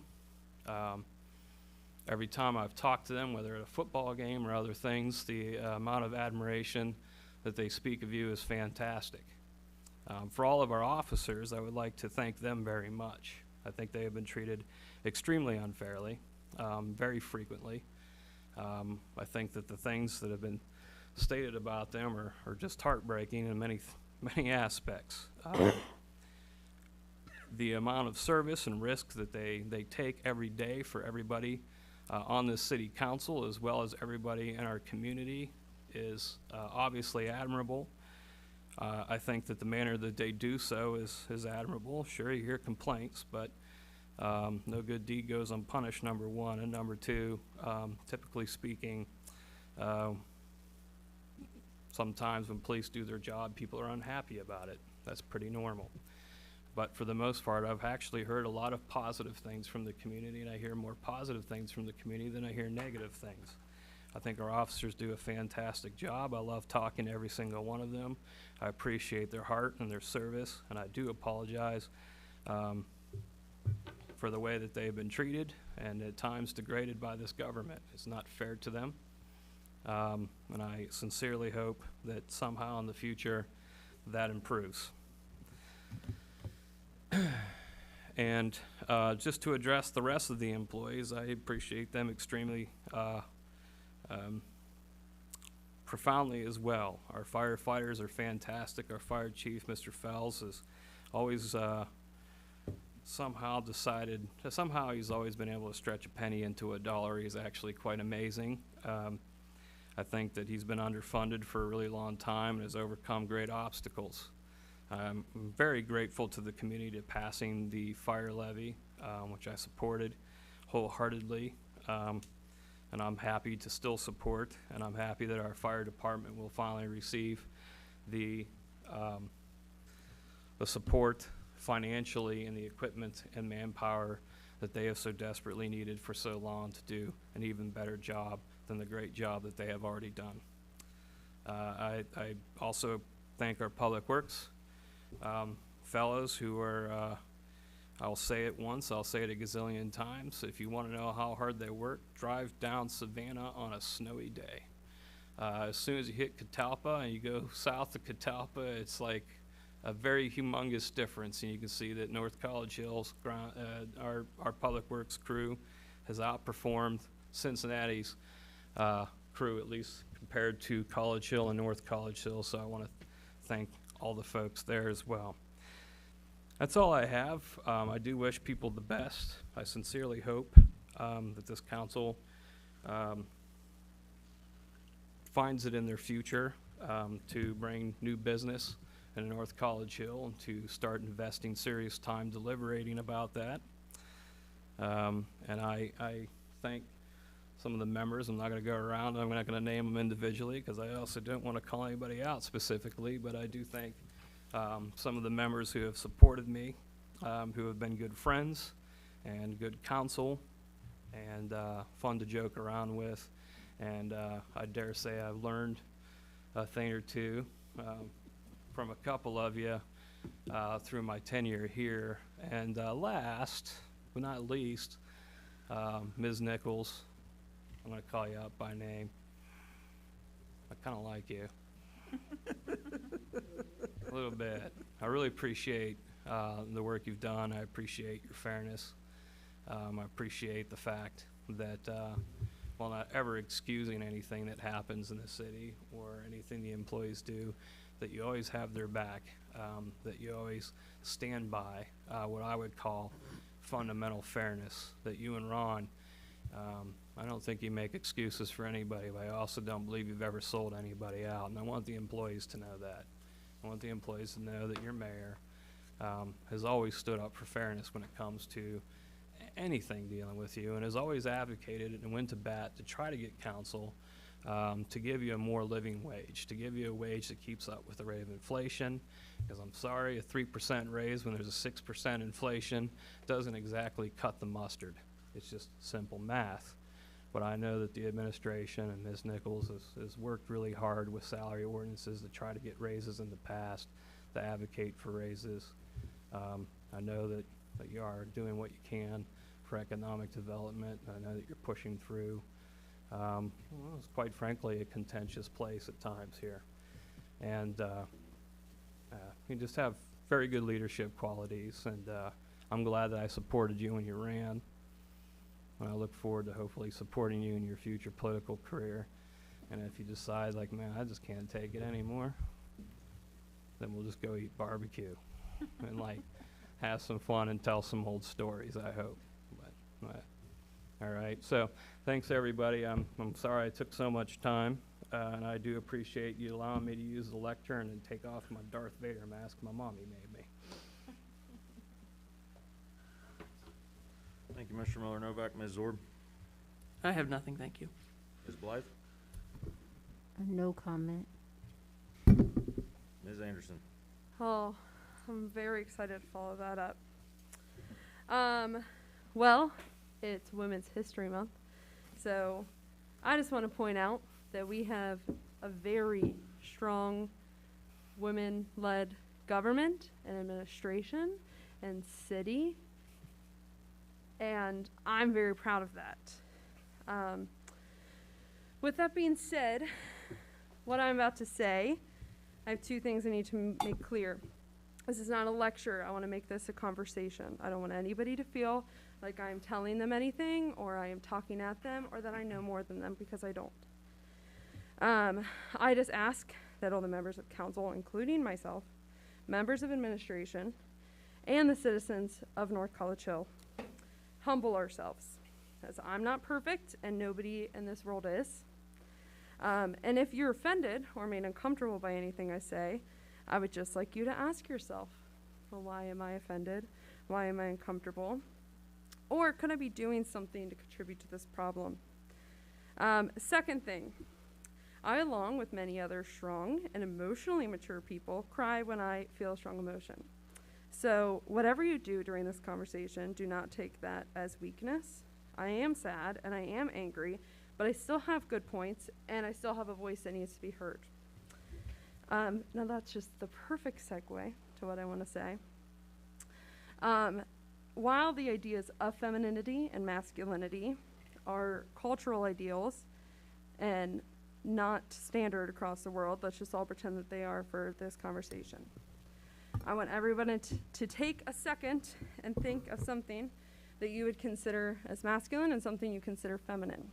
Every time I've talked to them, whether at a football game or other things, the amount of admiration that they speak of you is fantastic. For all of our officers, I would like to thank them very much. I think they have been treated extremely unfairly, very frequently. I think that the things that have been stated about them are just heartbreaking in many aspects. The amount of service and risk that they take every day for everybody on this city council, as well as everybody in our community, is obviously admirable. I think that the manner that they do so is admirable. Sure, you hear complaints, but no good deed goes unpunished, number one. And number two, typically speaking, sometimes when police do their job, people are unhappy about it. That's pretty normal. But for the most part, I've actually heard a lot of positive things from the community, and I hear more positive things from the community than I hear negative things. I think our officers do a fantastic job. I love talking to every single one of them. I appreciate their heart and their service, and I do apologize for the way that they've been treated and at times degraded by this government. It's not fair to them. And I sincerely hope that somehow in the future that improves. And just to address the rest of the employees, I appreciate them extremely profoundly as well. Our firefighters are fantastic. Our fire chief, Mr. Fells, has always somehow he's always been able to stretch a penny into a dollar. He's actually quite amazing. I think that he's been underfunded for a really long time and has overcome great obstacles. I'm very grateful to the community passing the fire levy, which I supported wholeheartedly. And I'm happy to still support, and I'm happy that our fire department will finally receive the support financially and the equipment and manpower that they have so desperately needed for so long to do an even better job than the great job that they have already done. I also thank our public works fellows who are, I'll say it once, I'll say it a gazillion times. If you want to know how hard they work, drive down Savannah on a snowy day. As soon as you hit Catalpa and you go south of Catalpa, it's like a very humongous difference, and you can see that North College Hill's our public works crew has outperformed Cincinnati's crew, at least compared to College Hill and North College Hill. So I want to thank all the folks there as well. That's all I have. I do wish people the best. I sincerely hope that this council finds it in their future to bring new business in North College Hill and to start investing serious time deliberating about that. And I thank some of the members. I'm not going to go around. I'm not going to name them individually because I also don't want to call anybody out specifically, but I do thank some of the members who have supported me, who have been good friends and good counsel and fun to joke around with. And I dare say I've learned a thing or two from a couple of you through my tenure here. And last but not least, Ms. Nichols, I'm going to call you out by name. I kind of like you. A little bit. I really appreciate the work you've done. I appreciate your fairness. I appreciate the fact that while not ever excusing anything that happens in the city or anything the employees do, that you always have their back, that you always stand by what I would call fundamental fairness, that you and Ron, I don't think you make excuses for anybody, but I also don't believe you've ever sold anybody out, and I want the employees to know that. I want the employees to know that your mayor has always stood up for fairness when it comes to anything dealing with you, and has always advocated and went to bat to try to get council to give you a more living wage, to give you a wage that keeps up with the rate of inflation. Because I'm sorry, a 3% raise when there's a 6% inflation doesn't exactly cut the mustard. It's just simple math. But I know that the administration and Ms. Nichols has worked really hard with salary ordinances to try to get raises in the past, to advocate for raises. I know that you are doing what you can for economic development. I know that you're pushing through. Well, it's quite frankly a contentious place at times here. And you just have very good leadership qualities, and I'm glad that I supported you when you ran. And I look forward to hopefully supporting you in your future political career. And if you decide, like, man, I just can't take it anymore, then we'll just go eat barbecue and, like, have some fun and tell some old stories, I hope. But all right. So thanks, everybody. I'm sorry I took so much time, and I do appreciate you allowing me to use the lectern and take off my Darth Vader mask my mommy made me. Thank you, Mr. Miller-Novak. Ms. Zorb? I have nothing, thank you. Ms. Blythe? No comment. Ms. Anderson? Oh, I'm very excited to follow that up. Well, it's Women's History Month, so I just want to point out that we have a very strong women-led government and administration and city, and I'm very proud of that. With that being said, what I'm about to say, I have two things I need to make clear. This is not a lecture. I want to make this a conversation. I don't want anybody to feel like I'm telling them anything or I am talking at them or that I know more than them, because I don't. I just ask that all the members of council, including myself, members of administration, and the citizens of North College Hill, humble ourselves, as I'm not perfect and nobody in this world is. And if you're offended or made uncomfortable by anything I say, I would just like you to ask yourself, well, why am I offended? Why am I uncomfortable? Or could I be doing something to contribute to this problem? Second thing, I, along with many other strong and emotionally mature people, cry when I feel a strong emotion. So whatever you do during this conversation, do not take that as weakness. I am sad and I am angry, but I still have good points and I still have a voice that needs to be heard. Now that's just the perfect segue to what I want to say. While the ideas of femininity and masculinity are cultural ideals and not standard across the world, let's just all pretend that they are for this conversation. I want everyone to take a second and think of something that you would consider as masculine and something you consider feminine.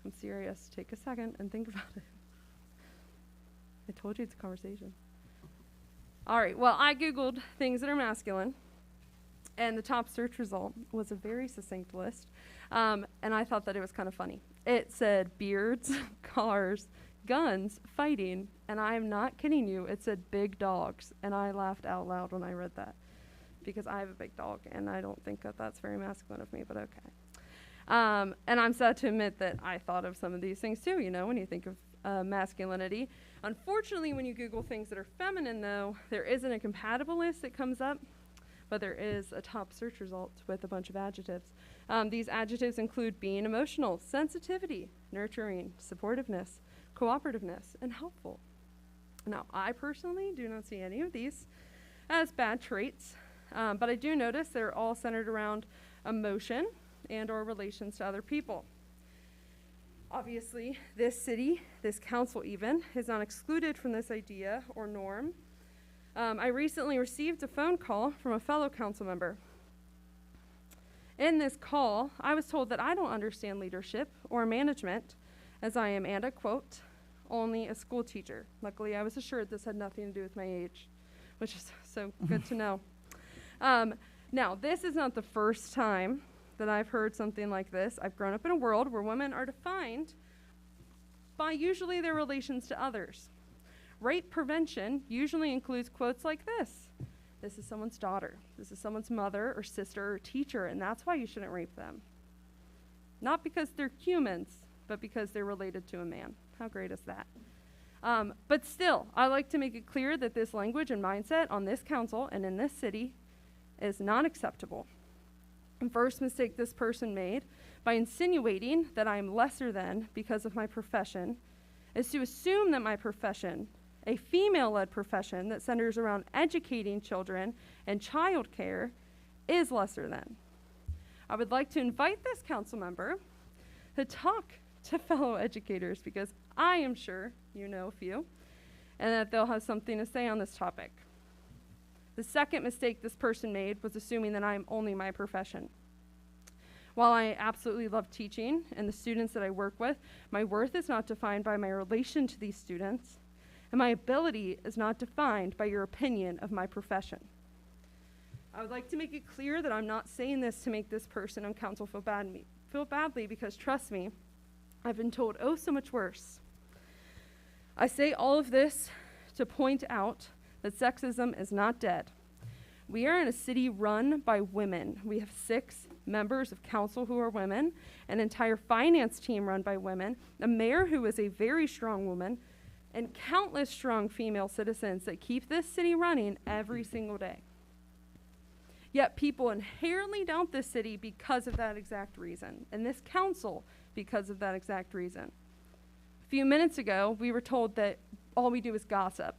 I'm serious. Take a second and think about it. I told you it's a conversation. All right, well, I Googled things that are masculine, and the top search result was a very succinct list, and I thought that it was kind of funny. It said beards, cars, guns, fighting, and I am not kidding you, it said big dogs, and I laughed out loud when I read that, because I have a big dog, and I don't think that that's very masculine of me, but okay. And I'm sad to admit that I thought of some of these things too, you know, when you think of masculinity. Unfortunately, when you Google things that are feminine, though, there isn't a compatible list that comes up, but there is a top search result with a bunch of adjectives. These adjectives include being emotional, sensitivity, nurturing, supportiveness, cooperativeness, and helpful. Now, I personally do not see any of these as bad traits, but I do notice they're all centered around emotion and or relations to other people. Obviously, this city, this council even, is not excluded from this idea or norm. I recently received a phone call from a fellow council member. In this call, I was told that I don't understand leadership or management, as I am, and I quote, only a school teacher. Luckily, I was assured this had nothing to do with my age, which is so good to know. Now, this is not the first time that I've heard something like this. I've grown up in a world where women are defined by usually their relations to others. Rape prevention usually includes quotes like this. This is someone's daughter. This is someone's mother or sister or teacher, and that's why you shouldn't rape them. Not because they're humans, but because they're related to a man. How great is that? But still, I like to make it clear that this language and mindset on this council and in this city is not acceptable. The first mistake this person made by insinuating that I am lesser than because of my profession is to assume that my profession, a female-led profession that centers around educating children and child care, is lesser than. I would like to invite this council member to talk to fellow educators, because I am sure you know a few, and that they'll have something to say on this topic. The second mistake this person made was assuming that I'm only my profession. While I absolutely love teaching and the students that I work with, my worth is not defined by my relation to these students, and my ability is not defined by your opinion of my profession. I would like to make it clear that I'm not saying this to make this person on council feel badly, because trust me, I've been told oh so much worse. I say all of this to point out that sexism is not dead. We are in a city run by women. We have 6 members of council who are women, an entire finance team run by women, a mayor who is a very strong woman, and countless strong female citizens that keep this city running every single day. Yet people inherently doubt this city because of that exact reason, and this council because of that exact reason. A few minutes ago, we were told that all we do is gossip.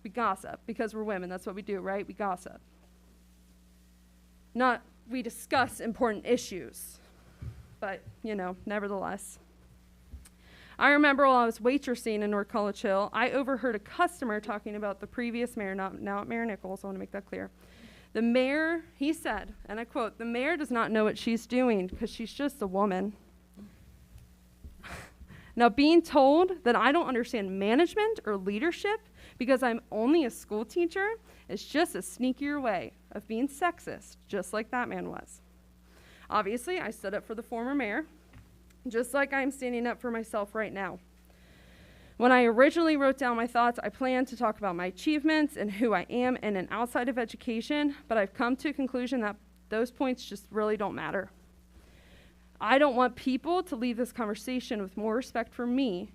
We gossip because we're women. That's what we do, right? We gossip. Not we discuss important issues, but, you know, nevertheless. I remember while I was waitressing in North College Hill, I overheard a customer talking about the previous mayor, now Mayor Nichols, I want to make that clear. The mayor, he said, and I quote, "The mayor does not know what she's doing because she's just a woman." Now, being told that I don't understand management or leadership because I'm only a school teacher is just a sneakier way of being sexist, just like that man was. Obviously, I stood up for the former mayor, just like I'm standing up for myself right now. When I originally wrote down my thoughts, I planned to talk about my achievements and who I am in and outside of education, but I've come to a conclusion that those points just really don't matter. I don't want people to leave this conversation with more respect for me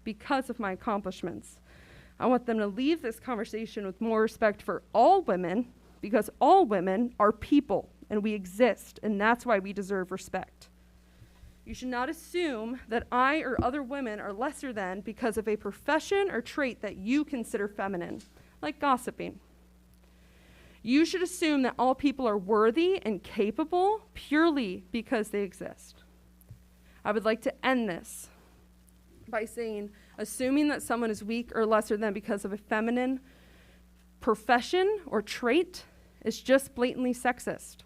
because of my accomplishments. I want them to leave this conversation with more respect for all women because all women are people and we exist, and that's why we deserve respect. You should not assume that I or other women are lesser than because of a profession or trait that you consider feminine, like gossiping. You should assume that all people are worthy and capable purely because they exist. I would like to end this by saying, assuming that someone is weak or lesser than because of a feminine profession or trait is just blatantly sexist.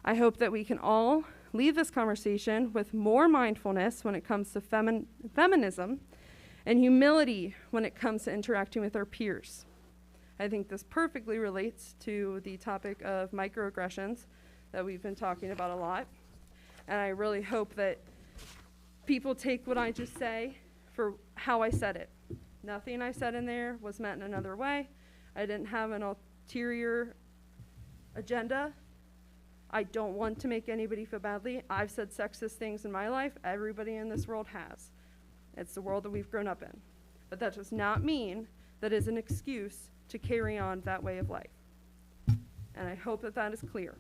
I hope that we can all leave this conversation with more mindfulness when it comes to feminism and humility when it comes to interacting with our peers. I think this perfectly relates to the topic of microaggressions that we've been talking about a lot. And I really hope that people take what I just say for how I said it. Nothing I said in there was meant in another way. I didn't have an ulterior agenda. I don't want to make anybody feel badly. I've said sexist things in my life. Everybody in this world has. It's the world that we've grown up in. But that does not mean that is an excuse to carry on that way of life. And I hope that that is clear.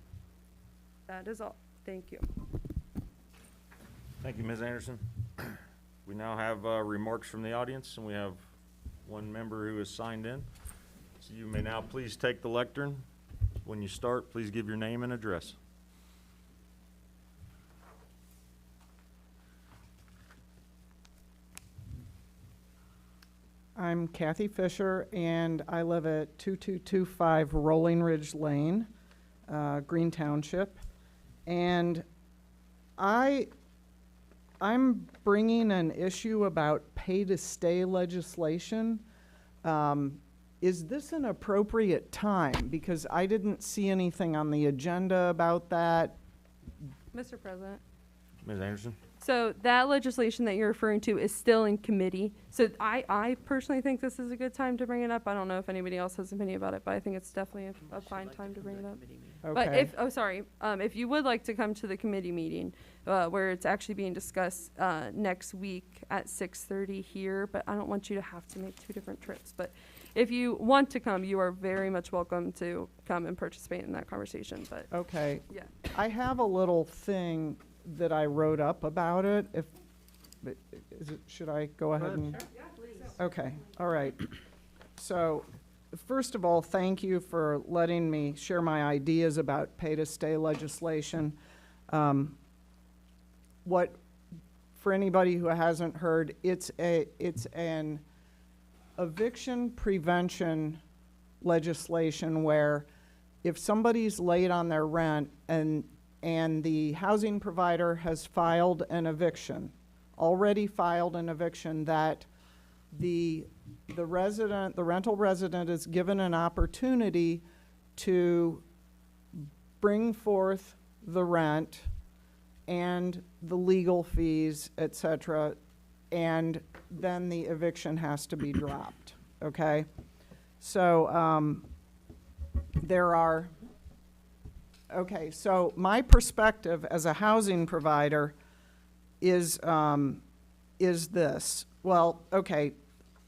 That is all. Thank you. Thank you, Ms. Anderson. We now have remarks from the audience, and we have one member who has signed in. So you may now please take the lectern. When you start, please give your name and address. I'm Kathy Fisher, and I live at 2225 Rolling Ridge Lane, Green Township. And I'm bringing an issue about pay-to-stay legislation. Is this an appropriate time? Because I didn't see anything on the agenda about that. Mr. President. Ms. Anderson? So that legislation that you're referring to is still in committee. So I personally think this is a good time to bring it up. I don't know if anybody else has an opinion about it, but I think it's definitely a fine time to bring it up. Okay. But if you would like to come to the committee meeting, where it's actually being discussed next week at 6:30 here, but I don't want you to have to make 2 different trips. But if you want to come, you are very much welcome to come and participate in that conversation. But Okay. yeah. I have a little thing that I wrote up about it. Should I go ahead and? Yeah, please. Okay, all right. So, first of all, thank you for letting me share my ideas about pay-to-stay legislation. For anybody who hasn't heard, it's an eviction prevention legislation where if somebody's late on their rent and the housing provider has filed an eviction, already filed an eviction, that the rental resident is given an opportunity to bring forth the rent and the legal fees, et cetera, and then the eviction has to be dropped, okay? So so my perspective as a housing provider is this. Well, okay,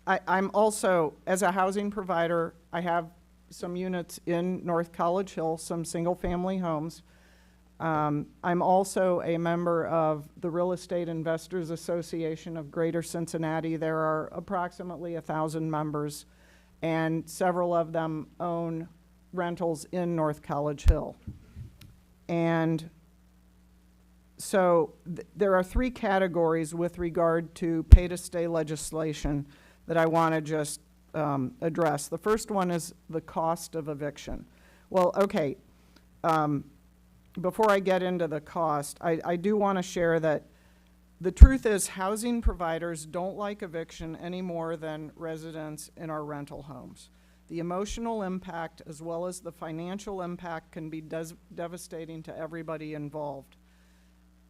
I'm also, as a housing provider, I have some units in North College Hill, some single-family homes. I'm also a member of the Real Estate Investors Association of Greater Cincinnati. There are approximately 1,000 members, and several of them own rentals in North College Hill. And there are three categories with regard to pay-to-stay legislation that I want to just address. The first one is the cost of eviction. Well, okay, before I get into the cost, I do want to share that the truth is housing providers don't like eviction any more than residents in our rental homes. The emotional impact as well as the financial impact can be devastating to everybody involved.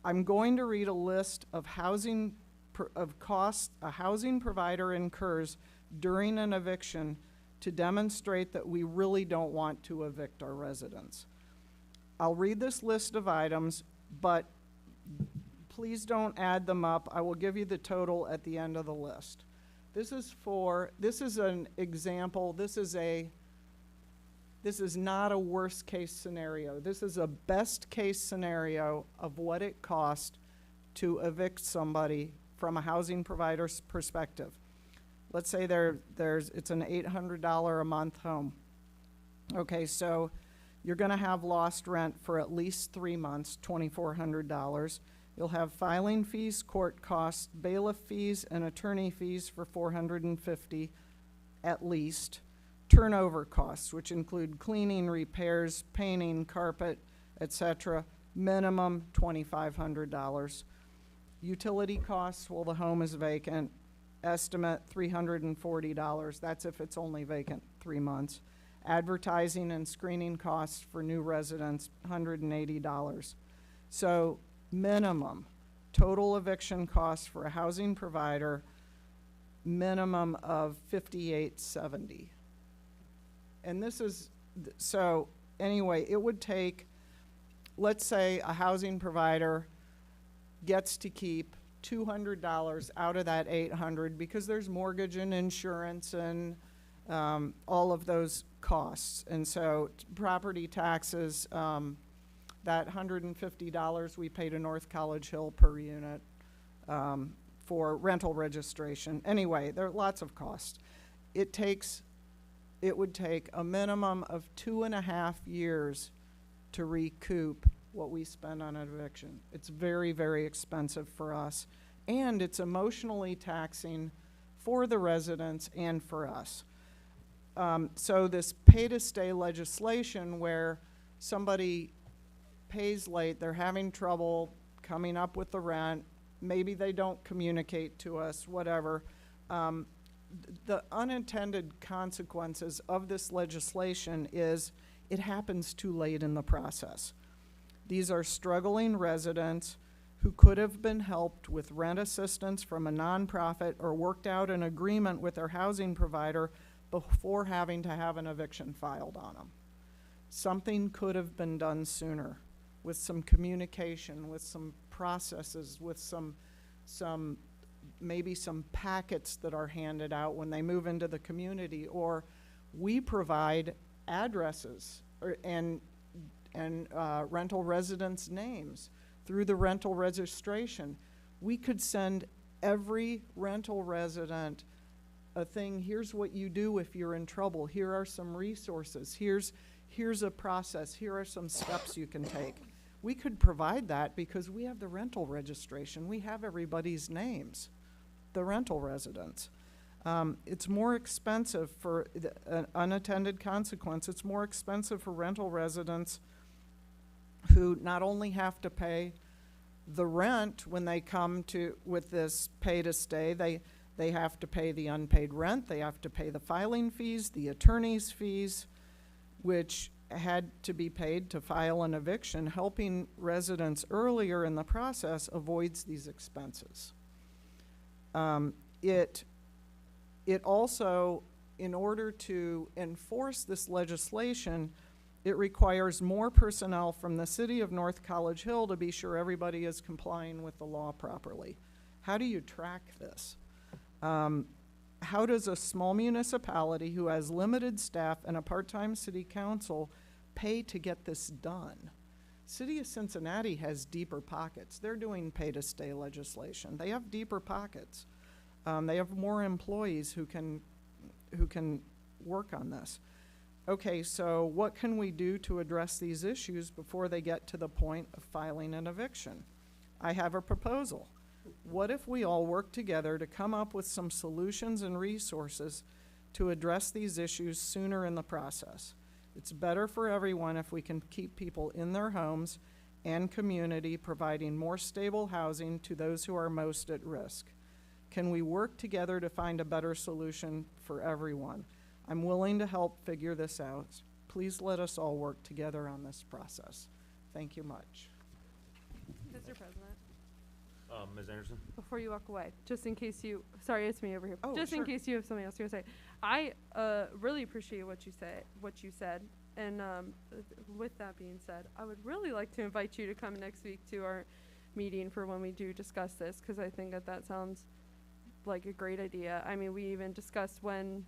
I'm going to read a list of costs a housing provider incurs during an eviction to demonstrate that we really don't want to evict our residents. I'll read this list of items, but please don't add them up. I will give you the total at the end of the list. This is an example. This is not a worst case scenario. This is a best case scenario of what it costs to evict somebody from a housing provider's perspective. Let's say it's an $800 a month home. Okay, so you're gonna have lost rent for at least 3 months, $2,400. You'll have filing fees, court costs, bailiff fees, and attorney fees for $450 at least. Turnover costs, which include cleaning, repairs, painting, carpet, etc., minimum $2,500. Utility costs, well, the home is vacant, estimate $340. That's if it's only vacant 3 months. Advertising and screening costs for new residents, $180. So minimum total eviction costs for a housing provider, minimum of $5,870. And this is, so anyway, it would take, let's say a housing provider gets to keep $200 out of that $800 because there's mortgage and insurance and all of those costs. And so property taxes, that $150 we pay to North College Hill per unit for rental registration. Anyway, there are lots of costs. It would take a minimum of 2.5 years to recoup what we spend on an eviction. It's very, very expensive for us, and it's emotionally taxing for the residents and for us. So this pay-to-stay legislation where somebody pays late, they're having trouble coming up with the rent, maybe they don't communicate to us, whatever. The unintended consequences of this legislation is it happens too late in the process. These are struggling residents who could have been helped with rent assistance from a nonprofit or worked out an agreement with their housing provider before having to have an eviction filed on them. Something could have been done sooner with some communication, with some processes, with maybe some packets that are handed out when they move into the community, or we provide addresses and rental residents' names through the rental registration. We could send every rental resident a thing, here's what you do if you're in trouble, here are some resources, here's a process, here are some steps you can take. We could provide that because we have the rental registration. We have everybody's names, the rental residents. It's more expensive for an unattended consequence. It's more expensive for rental residents who not only have to pay the rent when they come to with this pay to stay, they have to pay the unpaid rent, they have to pay the filing fees, the attorney's fees, which had to be paid to file an eviction. Helping residents earlier in the process avoids these expenses. It also, in order to enforce this legislation, it requires more personnel from the city of North College Hill to be sure everybody is complying with the law properly. How do you track this? How does a small municipality who has limited staff and a part-time city council pay to get this done? City of Cincinnati has deeper pockets. They're doing pay-to-stay legislation. They have deeper pockets. They have more employees who can work on this. Okay, so what can we do to address these issues before they get to the point of filing an eviction? I have a proposal. What if we all work together to come up with some solutions and resources to address these issues sooner in the process? It's better for everyone if we can keep people in their homes and community, providing more stable housing to those who are most at risk. Can we work together to find a better solution for everyone? I'm willing to help figure this out. Please let us all work together on this process. Thank you much. Mr. President, Ms. Anderson? before you walk away, just in case you, sorry, it's me over here. Oh, Just in sure. case you have something else you're gonna say. I, really appreciate what you said. And, with that being said, I would really like to invite you to come next week to our meeting for when we do discuss this, cause I think that sounds like a great idea. I mean, we even discussed when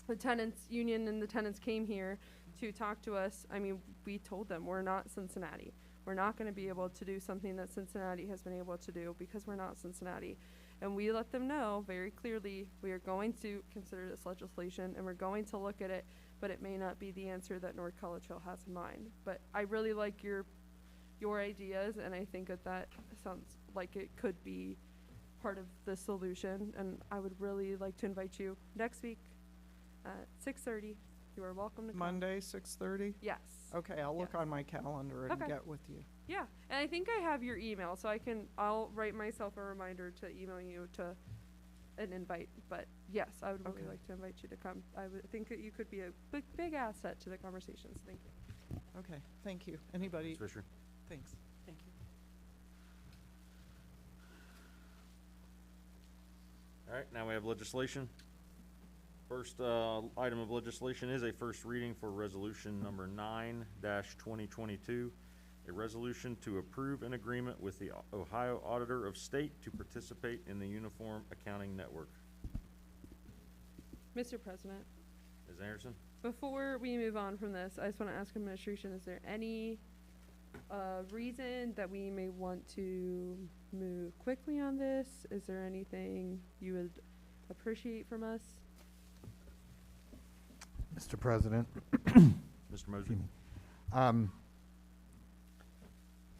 the tenants union and the tenants came here to talk to us. I mean, we told them we're not Cincinnati. We're not going to be able to do something that Cincinnati has been able to do because we're not Cincinnati. And we let them know very clearly we are going to consider this legislation and we're going to look at it, but it may not be the answer that North College Hill has in mind. But I really like your ideas, and I think that sounds like it could be part of the solution. And I would really like to invite you next week at 6:30. You are welcome to come. Monday, 6:30? Yes. Okay, I'll look Yes. on my calendar and Okay. get with you. Yeah, and I think I have your email, so I'll write myself a reminder to email you to an invite. But yes, I would really Okay. like to invite you to come. I would think that you could be a big asset to the conversations. Thank you. Okay, thank you. Anybody? Ms. Fisher? Thanks. Thank you. All right, now we have legislation. First item of legislation is a first reading for resolution number 9-2022, a resolution to approve an agreement with the Ohio Auditor of State to participate in the Uniform Accounting Network. Mr. President, Ms. Anderson? before we move on from this, I just want to ask administration, is there any reason that we may want to move quickly on this? Is there anything you would appreciate from us? Mr. President, Mr. Mosby?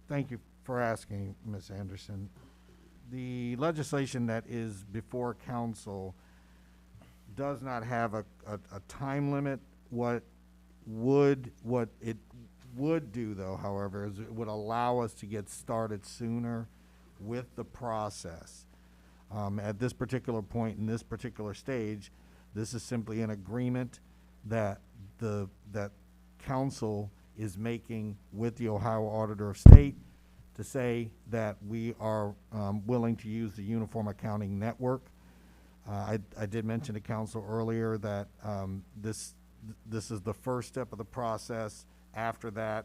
thank you for asking, Ms. Anderson. The legislation that is before council does not have a time limit. What it would do, though, however, is it would allow us to get started sooner with the process. At this particular point, in this particular stage, this is simply an agreement that that council is making with the Ohio Auditor of State to say that we are willing to use the Uniform Accounting Network. I did mention to council earlier that this is the first step of the process. After that,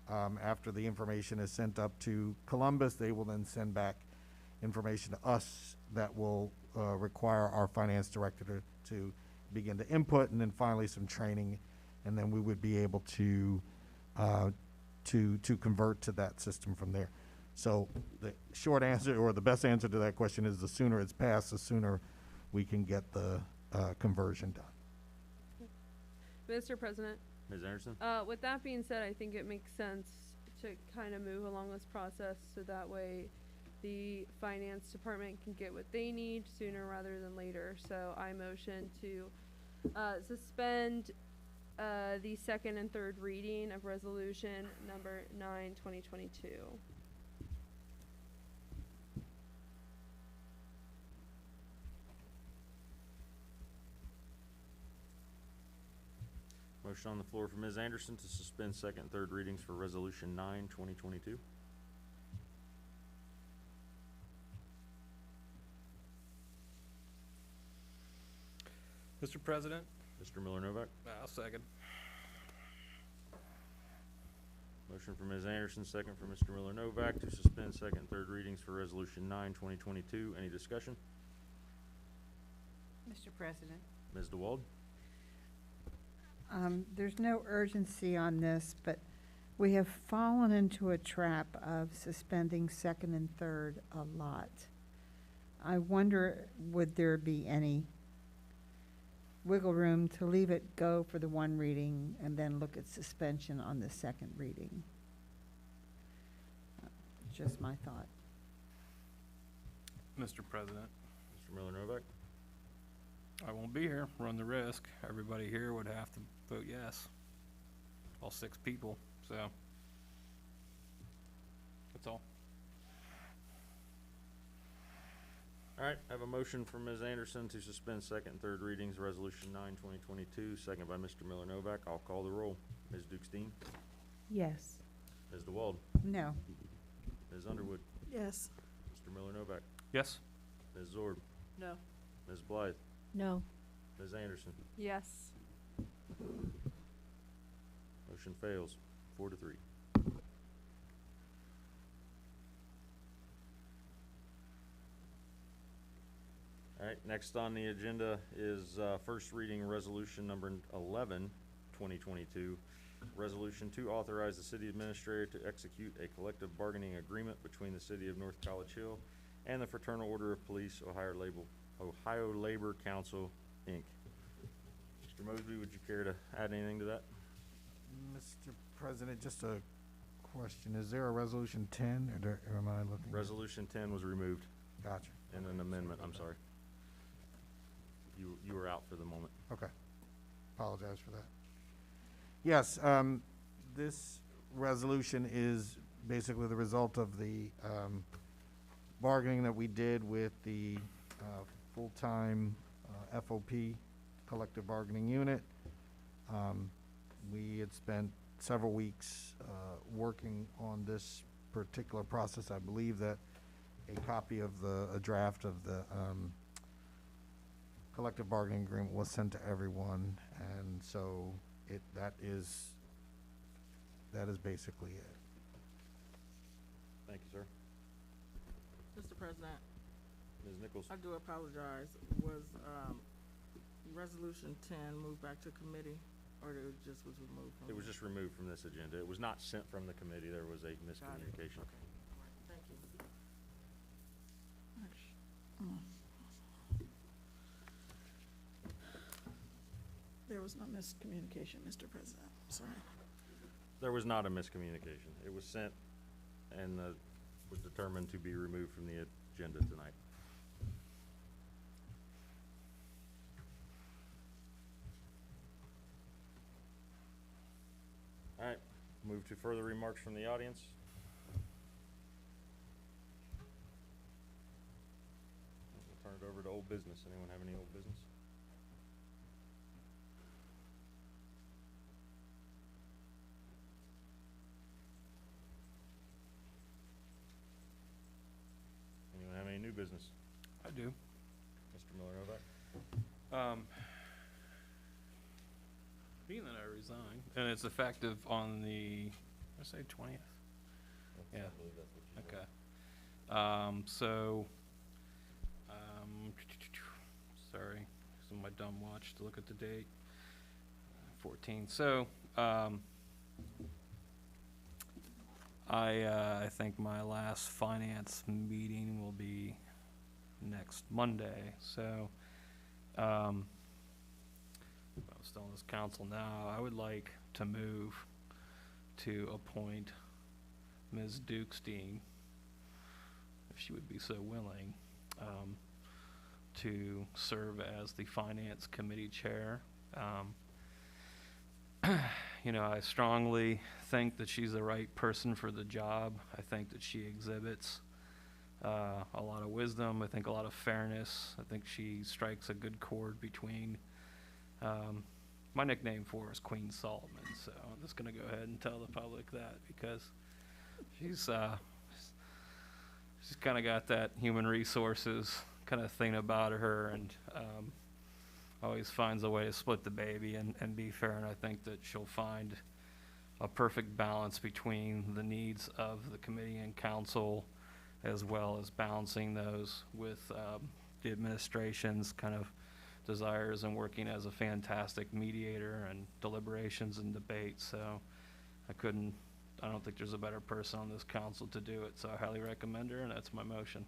after the information is sent up to Columbus, they will then send back information to us that will require our finance director to begin to input, and then finally some training, and then we would be able to convert to that system from there. So the short answer, or the best answer to that question, is the sooner it's passed, the sooner we can get the conversion done. Mr. President, Ms. Anderson? with that being said, I think it makes sense to kind of move along this process so that way the finance department can get what they need sooner rather than later. So I motion to suspend the second and third reading of resolution number 9/2022. Motion on the floor for Ms. Anderson to suspend second and third readings for resolution 9/2022. Mr. President, Mr. Miller Novak? I'll second. Motion for Ms. Anderson, second for Mr. Miller Novak to suspend second and third readings for resolution 9/2022. Any discussion? Mr. President. Ms. DeWald? There's no urgency on this, but we have fallen into a trap of suspending second and third a lot. I wonder, would there be any wiggle room to leave it go for the one reading and then look at suspension on the second reading? Just my thought. Mr. President. Mr. Miller Novak? I won't be here, run the risk. Everybody here would have to vote yes. All 6 people, so. That's all. All right, I have a motion from Ms. Anderson to suspend second and third readings, Resolution 9, 2022, second by Mr. Miller Novak. I'll call the roll. Ms. Dukestein? Yes. Ms. DeWald? No. Ms. Underwood? Yes. Mr. Miller Novak? Yes? Ms. Zorb? No. Ms. Blythe? No. Ms. Anderson? Yes. Motion fails, 4-3. All right, next on the agenda is first reading resolution number 11, 2022. Resolution to authorize the city administrator to execute a collective bargaining agreement between the city of North College Hill and the Fraternal Order of Police, Ohio Labor Council, Inc. Mr. Mosby, would you care to add anything to that? Mr. President, just a question. Is there a resolution 10 or am I looking? Resolution 10 was removed Gotcha. and an amendment, I'm sorry. You were out for the moment. Okay. Apologize for that. Yes, this resolution is basically the result of the bargaining that we did with the full-time FOP, collective bargaining unit. We had spent several weeks working on this particular process. I believe that a copy of a draft of the collective bargaining agreement was sent to everyone, and so that is basically it. Thank you, sir. Mr. President, Ms. Nichols? I do apologize. Was Resolution 10 moved back to committee, or it just was removed from? It was just removed from this agenda. It was not sent from the committee. There was a miscommunication. Okay. All right. Thank you. There was no miscommunication, Mr. President. Sorry. There was not a miscommunication. It was sent and was determined to be removed from the agenda tonight. All right, move to further remarks from the audience. We'll turn it over to old business. Anyone have any old business? Anyone have any new business? I do. Mr. Miller Novak? Being that I resigned, and it's effective on the, I say 20th? Yeah. I believe that's what you said. Okay. So, sorry, using my dumb watch to look at the date. 14. So, I think my last finance meeting will be next Monday. So, I was telling this council now, I would like to move to appoint Ms. Dukestein, if she would be so willing, to serve as the Finance Committee Chair. You know, I strongly think that she's the right person for the job. I think that she exhibits a lot of wisdom. I think a lot of fairness. I think she strikes a good chord between my nickname for her is Queen Solomon, so I'm just going to go ahead and tell the public that because she's kind of got that human resources kind of thing about her, and always finds a way to split the baby and be fair, and I think that she'll find a perfect balance between the needs of the committee and council, as well as balancing those with the administration's kind of desires and working as a fantastic mediator and deliberations and debates. So I don't think there's a better person on this council to do it, so I highly recommend her, and that's my motion.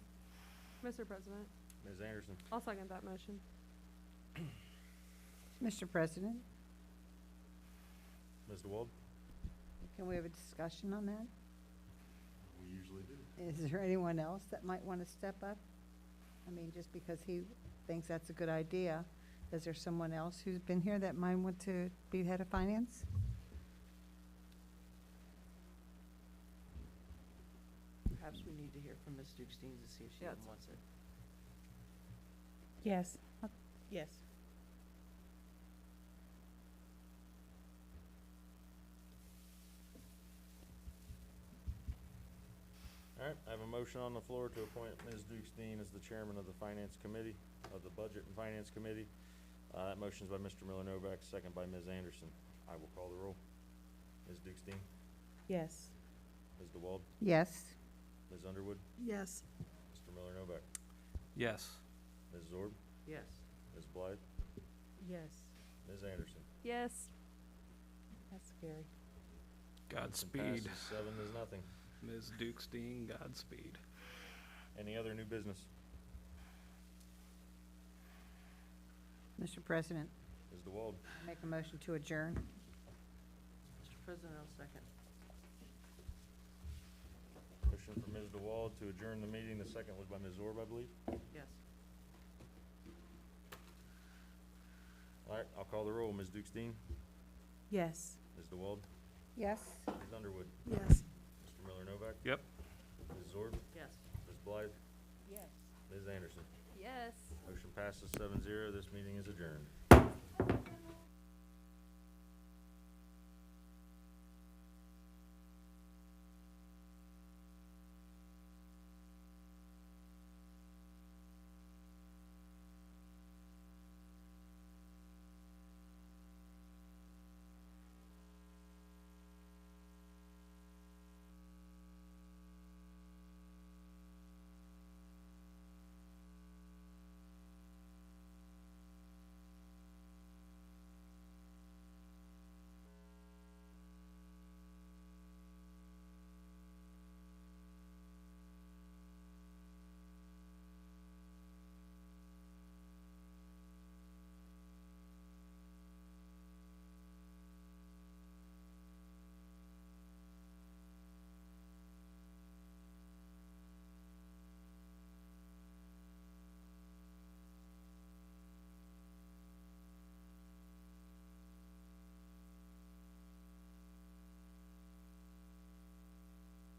Mr. President, Ms. Anderson? I'll second that motion. Mr. President, Ms. DeWald? can we have a discussion on that? We usually do. Is there anyone else that might want to step up? I mean, just because he thinks that's a good idea. Is there someone else who's been here that might want to be head of finance? Perhaps we need to hear from Ms. Dukestein to see if she Yeah, even wants it. Yes, yes. All right, I have a motion on the floor to appoint Ms. Dukestein as the chairman of the Finance Committee, of the Budget and Finance Committee. That motion's by Mr. Miller Novak, second by Ms. Anderson. I will call the roll. Ms. Dukestein, Yes. Ms. DeWald, Yes. Ms. Underwood, Yes. Mr. Miller Novak, Yes. Ms. Zorb, Yes. Ms. Blythe, Yes. Ms. Anderson. Yes. That's scary. Motion Godspeed. passes 7-0. Ms. Dukestein, Godspeed. Any other new business? Mr. President, Ms. DeWald, make a motion to adjourn. Mr. President, I'll second. motion for Ms. DeWald to adjourn the meeting. The second was by Ms. Zorb, I believe. Yes. All right, I'll call the roll. Ms. Dukestein, Yes. Ms. DeWald, Yes. Ms. Underwood, Yes. Mr. Miller Novak, Yep. Ms. Zorb, Yes. Ms. Blythe, Yes. Ms. Anderson. Yes. Motion passes 7-0. This meeting is adjourned.